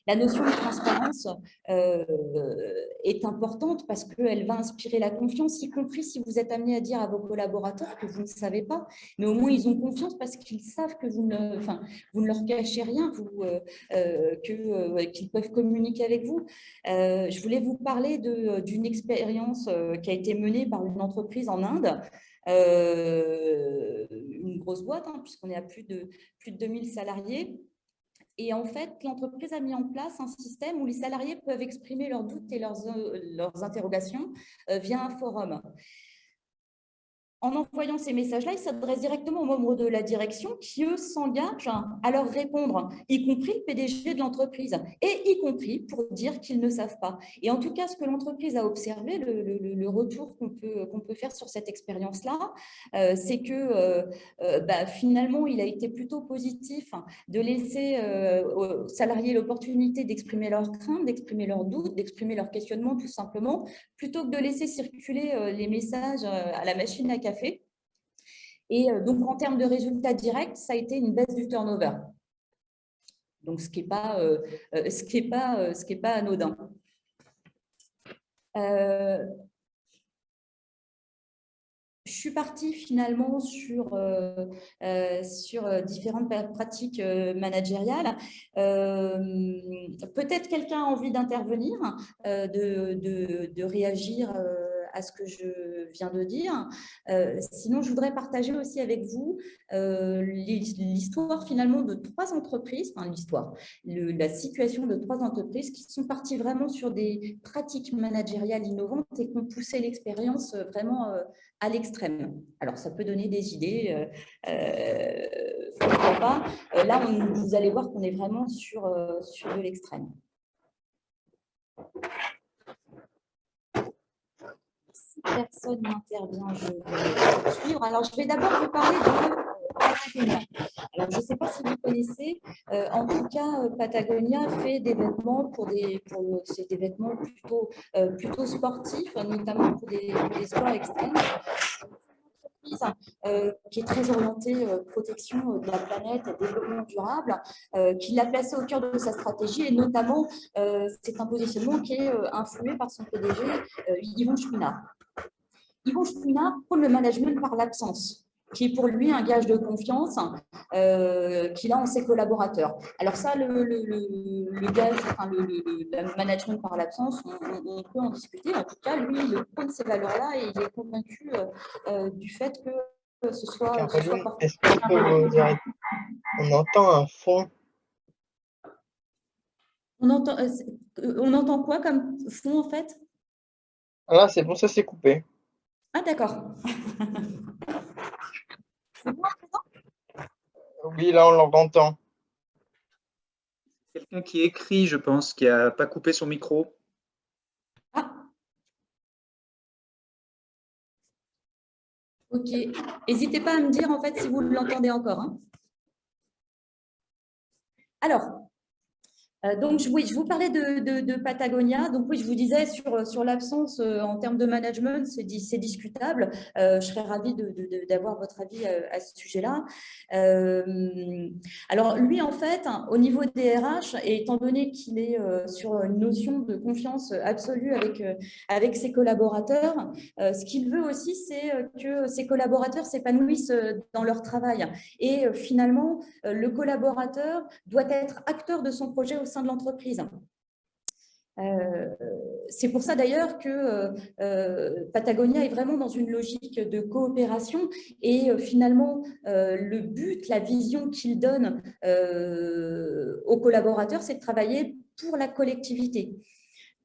La notion de transparence est importante parce qu'elle va inspirer la confiance, y compris si vous êtes amené à dire à vos collaborateurs que vous ne savez pas, mais au moins ils ont confiance parce qu'ils savent que vous ne leur cachez rien, qu'ils peuvent communiquer avec vous. Je voulais vous parler d'une expérience qui a été menée par une entreprise en Inde. Une grosse boîte, puisqu'on est à plus de 2000 salariés. Et en fait, l'entreprise a mis en place un système où les salariés peuvent exprimer leurs doutes et leurs interrogations via un forum. En envoyant ces messages-là, ils s'adressent directement aux membres de la direction qui, eux, s'engagent à leur répondre, y compris le PDG de l'entreprise, et y compris pour dire qu'ils ne savent pas. Et en tout cas, ce que l'entreprise a observé, le retour qu'on peut faire sur cette expérience-là, c'est que finalement, il a été plutôt positif de laisser aux salariés l'opportunité d'exprimer leurs craintes, d'exprimer leurs doutes, d'exprimer leurs questionnements, tout simplement, plutôt que de laisser circuler les messages à la machine à café. Et donc, en termes de résultats directs, ça a été une baisse du turnover. Donc, ce qui n'est pas anodin. Je suis partie finalement sur différentes pratiques managériales. Peut-être quelqu'un a envie d'intervenir, de réagir à ce que je viens de dire. Sinon, je voudrais partager aussi avec vous l'histoire finalement de 3 entreprises, enfin la situation de 3 entreprises qui sont parties vraiment sur des pratiques managériales innovantes et qui ont poussé l'expérience vraiment à l'extrême. Alors, ça peut donner des idées, pourquoi pas. Là, vous allez voir qu'on est vraiment sur de l'extrême. Si personne n'intervient, je vais suivre. Alors, je vais d'abord vous parler de Patagonia. Alors, je ne sais pas si vous connaissez, en tout cas, Patagonia fait des vêtements c'est des vêtements plutôt sportifs, notamment pour des sports extrêmes. Qui est très orientée protection de la planète et développement durable, qui l'a placé au cœur de sa stratégie et notamment c'est un positionnement qui est influé par son PDG Yvon Chouinard. Yvon Chouinard prône le management par l'absence, qui est pour lui un gage de confiance qu'il a en ses collaborateurs. Alors ça, le gage, le management par l'absence, on peut en discuter. En tout cas, lui, il prône ces valeurs-là et il est convaincu du fait que ce soit... Caroline, est-ce qu'on peut vous arrêter? On entend un fond. On entend quoi comme fond, en fait? Ah là, c'est bon, ça s'est coupé. Ah, d'accord. C'est bon à présent? Oui, là, on l'entend. Quelqu'un qui écrit, je pense, qui n'a pas coupé son micro. Ah. Ok. N'hésitez pas à me dire, en fait, si vous l'entendez encore. Hein. Alors, donc, oui, je vous parlais de Patagonia. Donc, oui, je vous disais sur l'absence en termes de management, c'est discutable. Je serais ravie d'avoir votre avis à ce sujet-là. Alors, lui, en fait, au niveau des RH, et étant donné qu'il est sur une notion de confiance absolue avec ses collaborateurs, ce qu'il veut aussi, c'est que ses collaborateurs s'épanouissent dans leur travail. Et finalement, le collaborateur doit être acteur de son projet au sein de l'entreprise. C'est pour ça d'ailleurs que Patagonia est vraiment dans une logique de coopération et finalement le but, la vision qu'il donne aux collaborateurs, c'est de travailler pour la collectivité.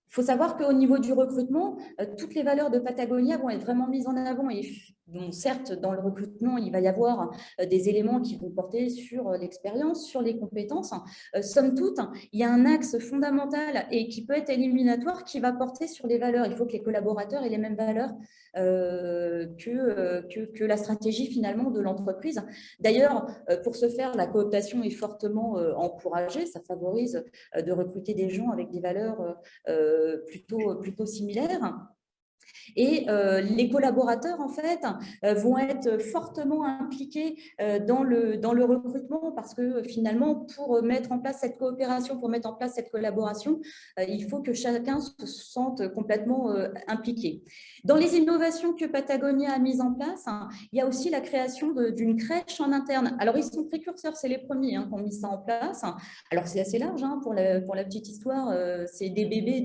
Il faut savoir qu'au niveau du recrutement, toutes les valeurs de Patagonia vont être vraiment mises en avant. Et bon, certes, dans le recrutement, il va y avoir des éléments qui vont porter sur l'expérience, sur les compétences. Somme toute, il y a un axe fondamental et qui peut être éliminatoire qui va porter sur les valeurs. Il faut que les collaborateurs aient les mêmes valeurs que la stratégie finalement de l'entreprise. D'ailleurs, pour ce faire, la cooptation est fortement encouragée. Ça favorise de recruter des gens avec des valeurs plutôt similaires. Et les collaborateurs, en fait, vont être fortement impliqués dans le recrutement parce que finalement, pour mettre en place cette coopération, pour mettre en place cette collaboration, il faut que chacun se sente complètement impliqué. Dans les innovations que Patagonia a mises en place, il y a aussi la création d'une crèche en interne. Alors, ils sont précurseurs, c'est les premiers qui ont mis ça en place. Alors, c'est assez large pour la petite histoire. C'est des bébés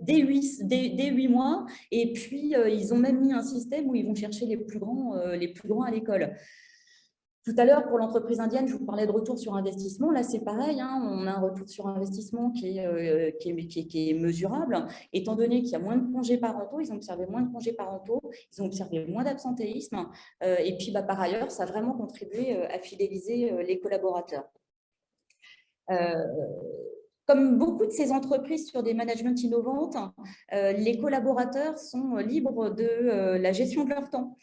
dès 8 mois. Et puis, ils ont même mis un système où ils vont chercher les plus grands à l'école. Tout à l'heure, pour l'entreprise indienne, je vous parlais de retour sur investissement. Là, c'est pareil. On a un retour sur investissement qui est mesurable. Étant donné qu'il y a moins de congés parentaux, ils ont observé moins de congés parentaux, ils ont observé moins d'absentéisme. Et puis, par ailleurs, ça a vraiment contribué à fidéliser les collaborateurs. Comme beaucoup de ces entreprises sur des managements innovantes, les collaborateurs sont libres de la gestion de leur temps.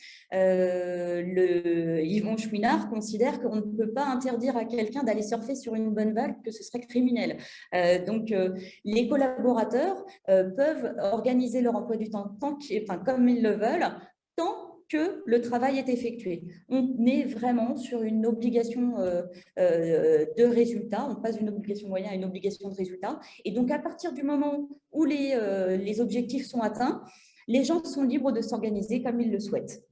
Yvon Chouinard considère qu'on ne peut pas interdire à quelqu'un d'aller surfer sur une bonne vague, que ce serait criminel. Donc, les collaborateurs peuvent organiser leur emploi du temps comme ils le veulent, tant que le travail est effectué. On est vraiment sur une obligation de résultat, on passe d'une obligation moyenne à une obligation de résultat. Et donc, à partir du moment où les objectifs sont atteints, les gens sont libres de s'organiser comme ils le souhaitent.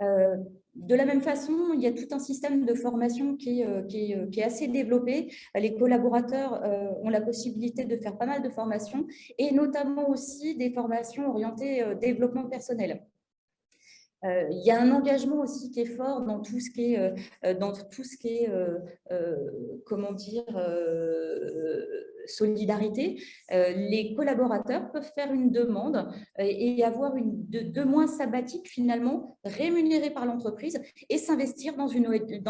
De la même façon, il y a tout un système de formation qui est assez développé. Les collaborateurs ont la possibilité de faire pas mal de formations et notamment aussi des formations orientées développement personnel. Il y a un engagement aussi qui est fort dans tout ce qui est, comment dire, solidarité. Les collaborateurs peuvent faire une demande et avoir 2 mois sabbatiques finalement rémunérés par l'entreprise et s'investir dans une ONG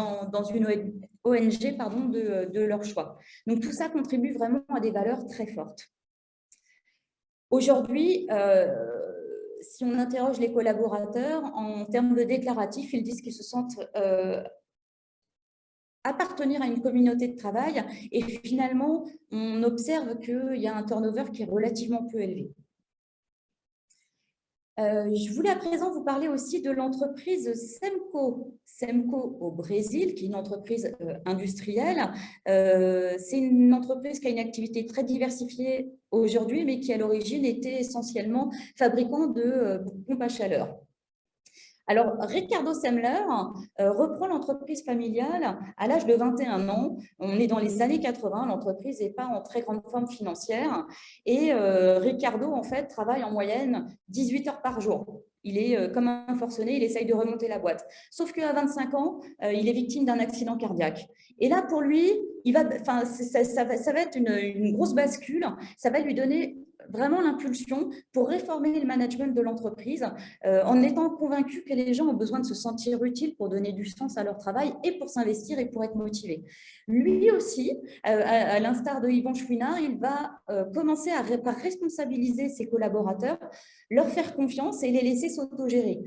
de leur choix. Donc tout ça contribue vraiment à des valeurs très fortes. Aujourd'hui, si on interroge les collaborateurs, en termes de déclaratifs, ils disent qu'ils se sentent appartenir à une communauté de travail et finalement, on observe qu'il y a un turnover qui est relativement peu élevé. Je voulais à présent vous parler aussi de l'entreprise Semco au Brésil, qui est une entreprise industrielle. C'est une entreprise qui a une activité très diversifiée aujourd'hui, mais qui à l'origine était essentiellement fabricant de pompes à chaleur. Alors, Ricardo Semler reprend l'entreprise familiale à l'âge de 21 ans. On est dans les années 80, l'entreprise n'est pas en très grande forme financière. Et Ricardo, en fait, travaille en moyenne 18 heures par jour. Il est comme un forcené, il essaye de remonter la boîte. Sauf qu'à 25 ans, il est victime d'un accident cardiaque. Et là, pour lui, ça va être une grosse bascule. Ça va lui donner vraiment l'impulsion pour réformer le management de l'entreprise en étant convaincu que les gens ont besoin de se sentir utiles pour donner du sens à leur travail et pour s'investir et pour être motivés. Lui aussi, à l'instar de Yvon Chouinard, il va commencer par responsabiliser ses collaborateurs, leur faire confiance et les laisser s'autogérer.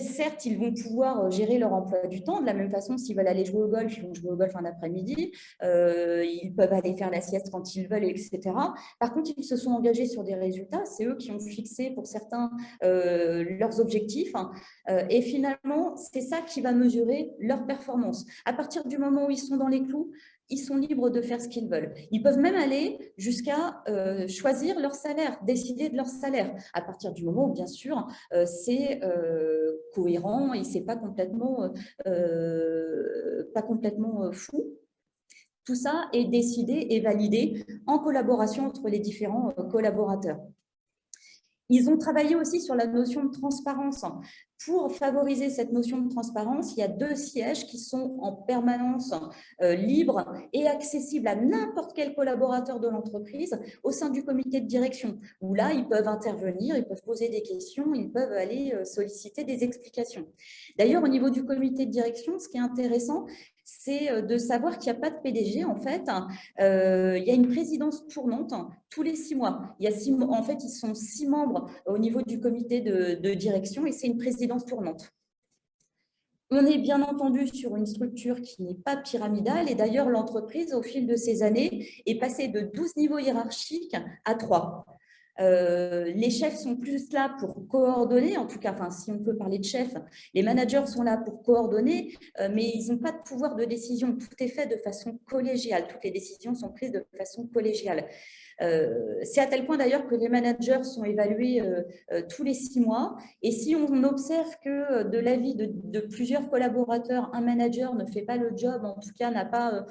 Certes, ils vont pouvoir gérer leur emploi du temps. De la même façon, s'ils veulent aller jouer au golf, ils vont jouer au golf un après-midi. Ils peuvent aller faire la sieste quand ils veulent, etc. Par contre, ils se sont engagés sur des résultats. C'est eux qui ont fixé, pour certains, leurs objectifs. Et finalement, c'est ça qui va mesurer leur performance. À partir du moment où ils sont dans les clous, ils sont libres de faire ce qu'ils veulent. Ils peuvent même aller jusqu'à choisir leur salaire, décider de leur salaire, à partir du moment où, bien sûr, c'est cohérent et c'est pas complètement fou. Tout ça est décidé et validé en collaboration entre les différents collaborateurs. Ils ont travaillé aussi sur la notion de transparence. Pour favoriser cette notion de transparence, il y a 2 sièges qui sont en permanence libres et accessibles à n'importe quel collaborateur de l'entreprise au sein du comité de direction, où là, ils peuvent intervenir, ils peuvent poser des questions, ils peuvent aller solliciter des explications. D'ailleurs, au niveau du comité de direction, ce qui est intéressant, c'est de savoir qu'il n'y a pas de PDG, en fait. Il y a une présidence tournante tous les 6 mois. Il y a en fait, ils sont 6 membres au niveau du comité de direction et c'est une présidence tournante. On est bien entendu sur une structure qui n'est pas pyramidale et d'ailleurs, l'entreprise, au fil de ces années, est passée de 12 niveaux hiérarchiques à 3. Les chefs sont plus là pour coordonner, en tout cas, enfin, si on peut parler de chefs, les managers sont là pour coordonner, mais ils n'ont pas de pouvoir de décision. Tout est fait de façon collégiale. Toutes les décisions sont prises de façon collégiale. C'est à tel point d'ailleurs que les managers sont évalués tous les 6 mois. Et si on observe que de l'avis de plusieurs collaborateurs, un manager ne fait pas le job, en tout cas n'a pas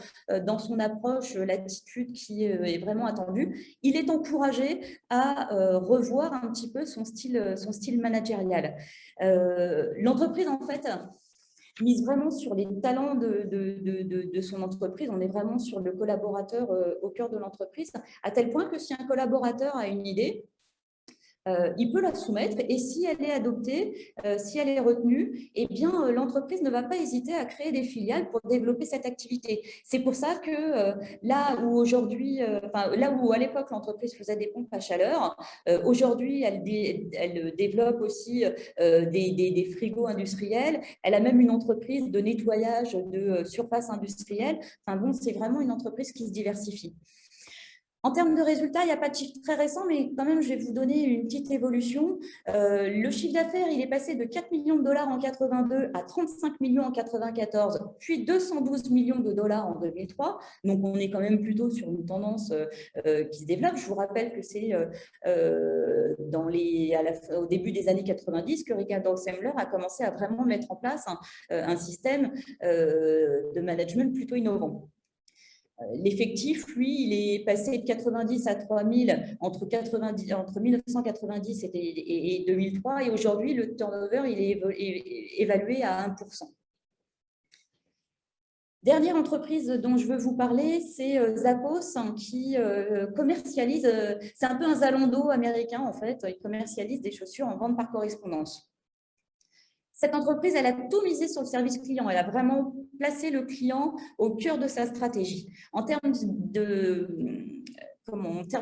dans son approche l'attitude qui est vraiment attendue, il est encouragé à revoir un petit peu son style managérial. L'entreprise, en fait, mise vraiment sur les talents de son entreprise. On est vraiment sur le collaborateur au cœur de l'entreprise, à tel point que si un collaborateur a une idée, il peut la soumettre et si elle est adoptée, si elle est retenue, eh bien, l'entreprise ne va pas hésiter à créer des filiales pour développer cette activité. C'est pour ça que là où aujourd'hui, là où à l'époque l'entreprise faisait des pompes à chaleur, aujourd'hui elle développe aussi des frigos industriels. Elle a même une entreprise de nettoyage de surface industrielle. Enfin bon, c'est vraiment une entreprise qui se diversifie. En termes de résultats, il n'y a pas de chiffre très récent, mais quand même, je vais vous donner une petite évolution. Le chiffre d'affaires, il est passé de 4 millions de dollars en 82 à 35 millions en 94, puis 212 millions de dollars en 2003. Donc, on est quand même plutôt sur une tendance qui se développe. Je vous rappelle que c'est au début des années 90 que Ricardo Semler a commencé à vraiment mettre en place un système de management plutôt innovant. L'effectif, lui, il est passé de 90 à 3000 entre 1990 et 2003. Et aujourd'hui, le turnover, il est évalué à 1%. Dernière entreprise dont je veux vous parler, c'est Zappos qui commercialise, c'est un peu un Zalando américain en fait, il commercialise des chaussures en vente par correspondance. Cette entreprise, elle a tout misé sur le service client. Elle a vraiment placé le client au cœur de sa stratégie. En termes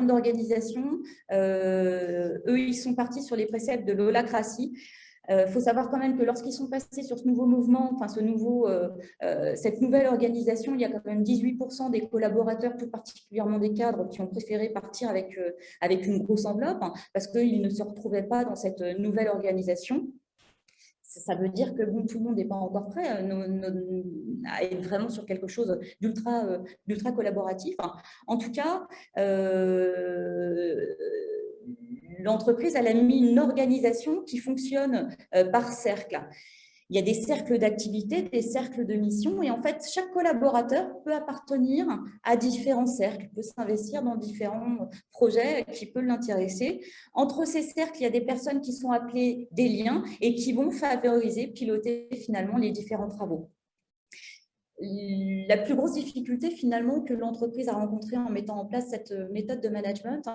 d'organisation, eux, ils sont partis sur les préceptes de l'holacratie. Faut savoir quand même que lorsqu'ils sont passés sur ce nouveau mouvement, enfin cette nouvelle organisation, il y a quand même 18% des collaborateurs, tout particulièrement des cadres, qui ont préféré partir avec une grosse enveloppe parce qu'ils ne se retrouvaient pas dans cette nouvelle organisation. Ça veut dire que bon, tout le monde n'est pas encore prêt à être vraiment sur quelque chose d'ultra collaboratif. En tout cas, l'entreprise, elle a mis une organisation qui fonctionne par cercle. Il y a des cercles d'activité, des cercles de mission et en fait, chaque collaborateur peut appartenir à différents cercles, peut s'investir dans différents projets qui peuvent l'intéresser. Entre ces cercles, il y a des personnes qui sont appelées des liens et qui vont favoriser, piloter finalement les différents travaux. La plus grosse difficulté finalement que l'entreprise a rencontrée en mettant en place cette méthode de management,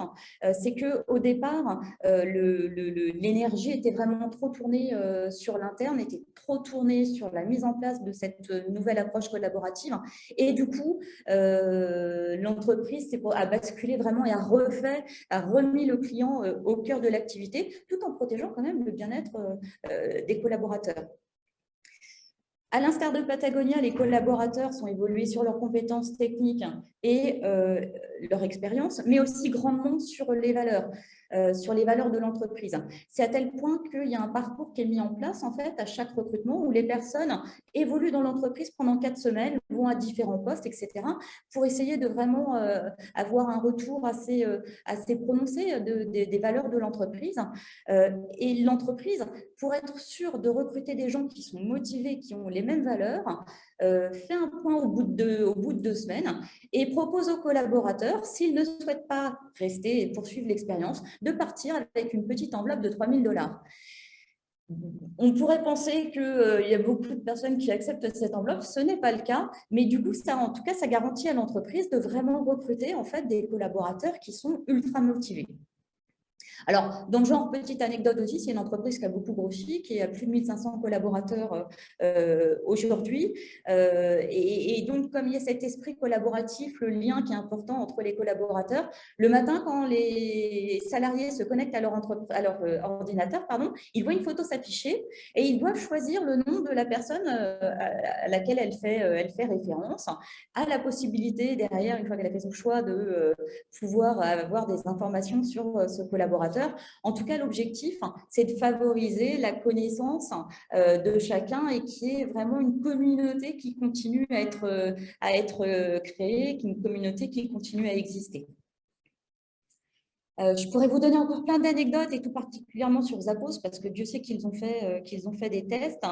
c'est qu'au départ, l'énergie était vraiment trop tournée sur l'interne, était trop tournée sur la mise en place de cette nouvelle approche collaborative. Et du coup, l'entreprise a basculé vraiment et a remis le client au cœur de l'activité, tout en protégeant quand même le bien-être des collaborateurs. À l'instar de Patagonia, les collaborateurs sont évolués sur leurs compétences techniques et leur expérience, mais aussi grandement sur les valeurs de l'entreprise. C'est à tel point qu'il y a un parcours qui est mis en place en fait à chaque recrutement où les personnes évoluent dans l'entreprise pendant 4 semaines, vont à différents postes, etc., pour essayer de vraiment avoir un retour assez prononcé des valeurs de l'entreprise. Et l'entreprise, pour être sûre de recruter des gens qui sont motivés, qui ont les les mêmes valeurs, fait un point au bout de 2 semaines et propose aux collaborateurs, s'ils ne souhaitent pas rester et poursuivre l'expérience, de partir avec une petite enveloppe de 3 000 $. On pourrait penser qu'il y a beaucoup de personnes qui acceptent cette enveloppe. Ce n'est pas le cas, mais du coup, en tout cas, ça garantit à l'entreprise de vraiment recruter en fait, des collaborateurs qui sont ultra motivés. Alors, dans le genre, petite anecdote aussi, c'est une entreprise qui a beaucoup grossi, qui a plus de 1500 collaborateurs aujourd'hui. Et donc, comme il y a cet esprit collaboratif, le lien qui est important entre les collaborateurs, le matin, quand les salariés se connectent à leur ordinateur, ils voient une photo s'afficher et ils doivent choisir le nom de la personne à laquelle elle fait référence, a la possibilité derrière, une fois qu'elle a fait son choix, de pouvoir avoir des informations sur ce collaborateur. En tout cas, l'objectif, c'est de favoriser la connaissance de chacun et qui est vraiment une communauté qui continue à être créée, une communauté qui continue à exister. Je pourrais vous donner encore plein d'anecdotes et tout particulièrement sur Zappos parce que Dieu sait qu'ils ont fait des tests.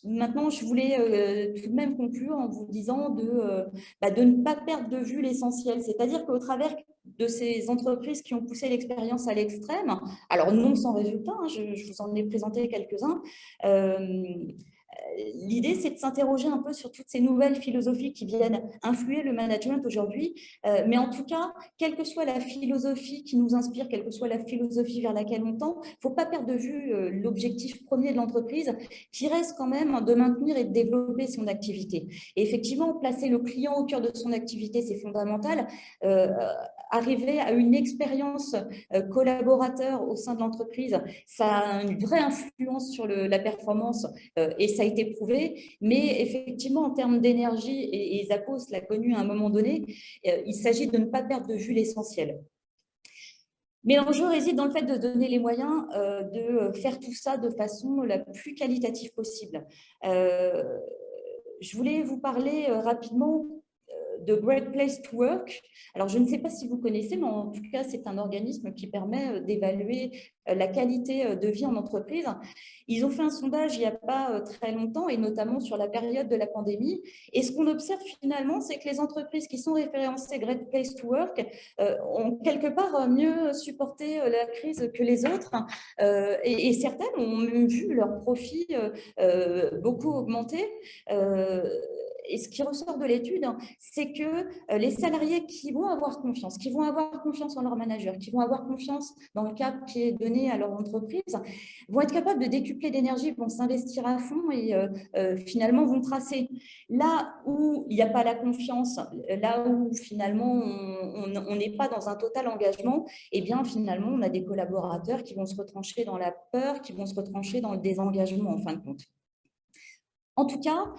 Maintenant, je voulais tout de même conclure en vous disant de ne pas perdre de vue l'essentiel. C'est-à-dire qu'au travers de ces entreprises qui ont poussé l'expérience à l'extrême, alors non sans résultat, je vous en ai présenté quelques-uns, l'idée, c'est de s'interroger un peu sur toutes ces nouvelles philosophies qui viennent influer le management aujourd'hui. Mais en tout cas, quelle que soit la philosophie qui nous inspire, quelle que soit la philosophie vers laquelle on tend, il ne faut pas perdre de vue l'objectif premier de l'entreprise, qui reste quand même de maintenir et de développer son activité. Et effectivement, placer le client au cœur de son activité, c'est fondamental. Arriver à une expérience collaborateur au sein de l'entreprise, ça a une vraie influence sur la performance et ça a été prouvé. Mais effectivement, en termes d'énergie, et Zappos l'a connu à un moment donné, il s'agit de ne pas perdre de vue l'essentiel. Mais l'enjeu réside dans le fait de donner les moyens de faire tout ça de façon la plus qualitative possible. Je voulais vous parler rapidement de Great Place to Work. Alors, je ne sais pas si vous connaissez, mais en tout cas, c'est un organisme qui permet d'évaluer la qualité de vie en entreprise. Ils ont fait un sondage il n'y a pas très longtemps, et notamment sur la période de la pandémie. Et ce qu'on observe finalement, c'est que les entreprises qui sont référencées Great Place to Work ont quelque part mieux supporté la crise que les autres. Et certaines ont même vu leur profit beaucoup augmenter. Et ce qui ressort de l'étude, c'est que les salariés qui vont avoir confiance en leur manager, qui vont avoir confiance dans le cap qui est donné à leur entreprise, vont être capables de décupler d'énergie, vont s'investir à fond et finalement vont tracer. Là où il n'y a pas la confiance, là où finalement on n'est pas dans un total engagement, eh bien finalement on a des collaborateurs qui vont se retrancher dans la peur, qui vont se retrancher dans le désengagement en fin de compte. En tout cas,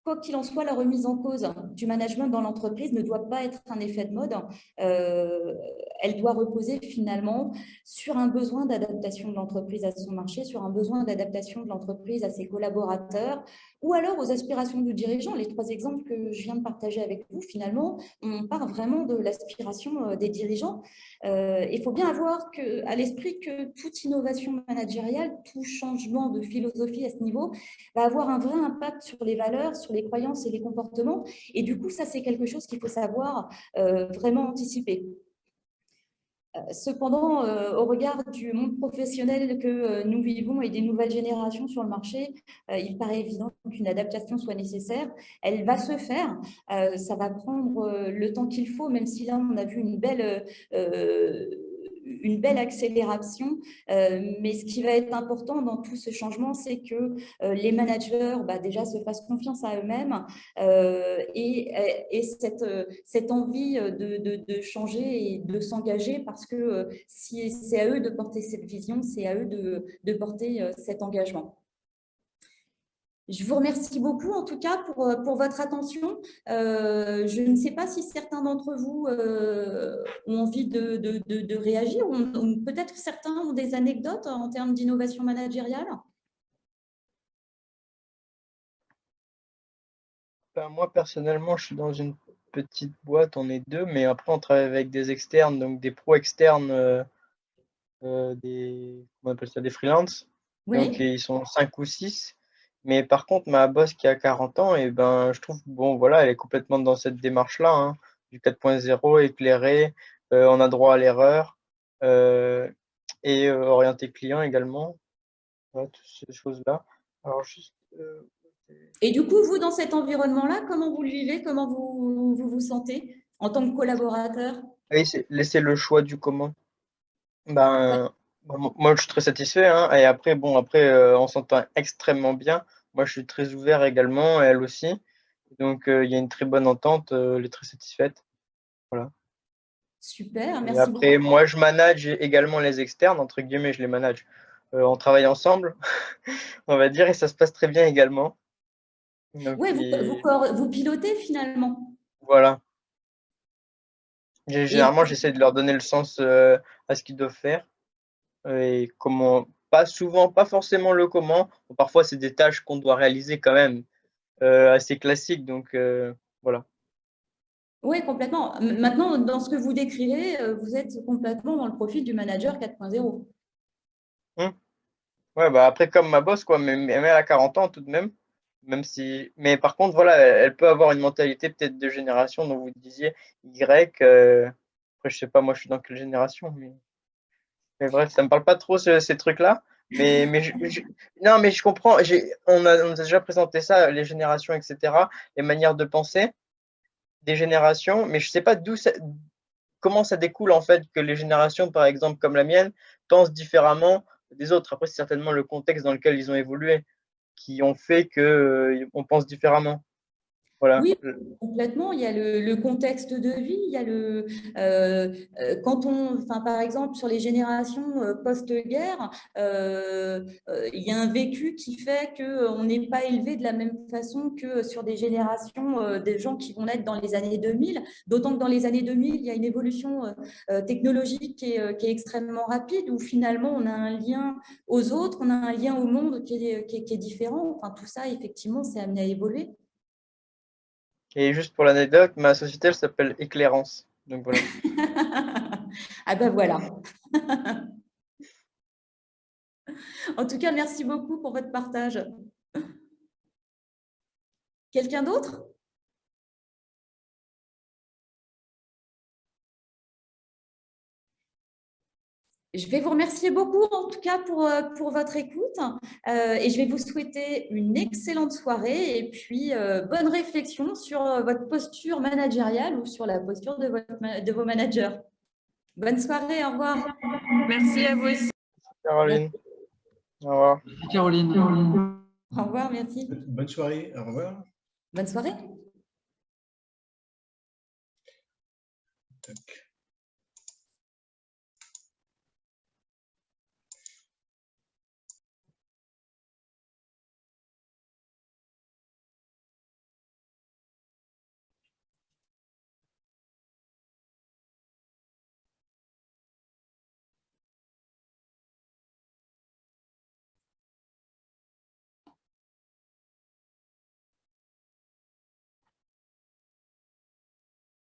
quoi qu'il en soit, la remise en cause du management dans l'entreprise ne doit pas être un effet de mode. Elle doit reposer finalement sur un besoin d'adaptation de l'entreprise à son marché, sur un besoin d'adaptation de l'entreprise à ses collaborateurs ou alors aux aspirations du dirigeant. Les 3 exemples que je viens de partager avec vous, finalement, on part vraiment de l'aspiration des dirigeants. Il faut bien avoir à l'esprit que toute innovation managériale, tout changement de philosophie à ce niveau va avoir un vrai impact sur les valeurs, sur les croyances et les comportements. Et du coup, ça, c'est quelque chose qu'il faut savoir vraiment anticiper. Cependant, au regard du monde professionnel que nous vivons et des nouvelles générations sur le marché, il paraît évident qu'une adaptation soit nécessaire. Elle va se faire, ça va prendre le temps qu'il faut, même si là, on a vu une belle accélération. Mais ce qui va être important dans tout ce changement, c'est que les managers déjà se fassent confiance à eux-mêmes et cette envie de changer et de s'engager parce que si c'est à eux de porter cette vision, c'est à eux de porter cet engagement. Je vous remercie beaucoup, en tout cas, pour votre attention. Je ne sais pas si certains d'entre vous ont envie de réagir ou peut-être certains ont des anecdotes en termes d'innovation managériale. Moi, personnellement, je suis dans une petite boîte, on est 2, mais après, on travaille avec des externes, donc des pros externes, comment on appelle ça, des freelances. Donc, Oui. ils sont 5 ou 6. Mais par contre, ma boss qui a 40 ans, et ben, je trouve, bon, voilà, elle est complètement dans cette démarche-là, hein, du 4.0, éclairé, on a droit à l'erreur, et orienté client également. Voilà, toutes ces choses-là. Alors, juste. Et du coup, vous, dans cet environnement-là, comment vous le vivez? Comment vous sentez en tant que collaborateur? Oui, c'est laisser le choix du comment. Ouais. Moi, je suis très satisfait, hein, et après, bon, après, on s'entend extrêmement bien. Moi, je suis très ouvert également, et elle aussi. Donc, il y a une très bonne entente, elle est très satisfaite. Voilà. Super, Et merci après, beaucoup. moi, je manage également les externes, entre guillemets, je les manage. On travaille ensemble, on va dire, et ça se passe très bien également. Donc, Ouais, vous pilotez finalement. voilà. Et Généralement, j'essaie de leur donner le sens à ce qu'ils doivent faire. Et comment, pas souvent, pas forcément le comment. Parfois, c'est des tâches qu'on doit réaliser quand même, assez classiques. Donc, voilà. oui, complètement. Maintenant, dans ce que vous décrivez, vous êtes complètement dans le profil du manager 4.0. Hum. Ouais, bah après, comme ma boss, quoi, mais elle a 40 ans tout de même. Même si. Mais par contre, voilà, elle peut avoir une mentalité peut-être de génération dont vous disiez Y. Après, je sais pas, moi, je suis dans quelle génération, mais bref, ça me parle pas trop ces trucs-là. Non, mais je comprends. On a déjà présenté ça, les générations, etc., les manières de penser des générations, mais je sais pas comment ça découle en fait que les générations, par exemple comme la mienne, pensent différemment des autres. Après, c'est certainement le contexte dans lequel ils ont évolué qui ont fait que on pense différemment. Voilà. Oui, complètement. Il y a le contexte de vie, il y a enfin, par exemple, sur les générations post-guerre, il y a un vécu qui fait qu'on n'est pas élevé de la même façon que sur des générations des gens qui vont naître dans les années 2000. D'autant que dans les années 2000, il y a une évolution technologique qui est extrêmement rapide, où finalement on a un lien aux autres, on a un lien au monde qui est différent. Enfin, tout ça, effectivement, c'est amené à évoluer. Et juste pour l'anecdote, ma société, elle s'appelle Éclairance. Donc voilà. Ah ben voilà. En tout cas, merci beaucoup pour votre partage. Quelqu'un d'autre? Je vais vous remercier beaucoup, en tout cas, pour votre écoute. Et je vais vous souhaiter une excellente soirée et puis bonne réflexion sur votre posture managériale ou sur la posture de vos managers. Bonne soirée, au revoir. Merci à vous aussi. Caroline. Au revoir. Merci Caroline. Au revoir, merci. Bonne soirée, au revoir. Bonne soirée.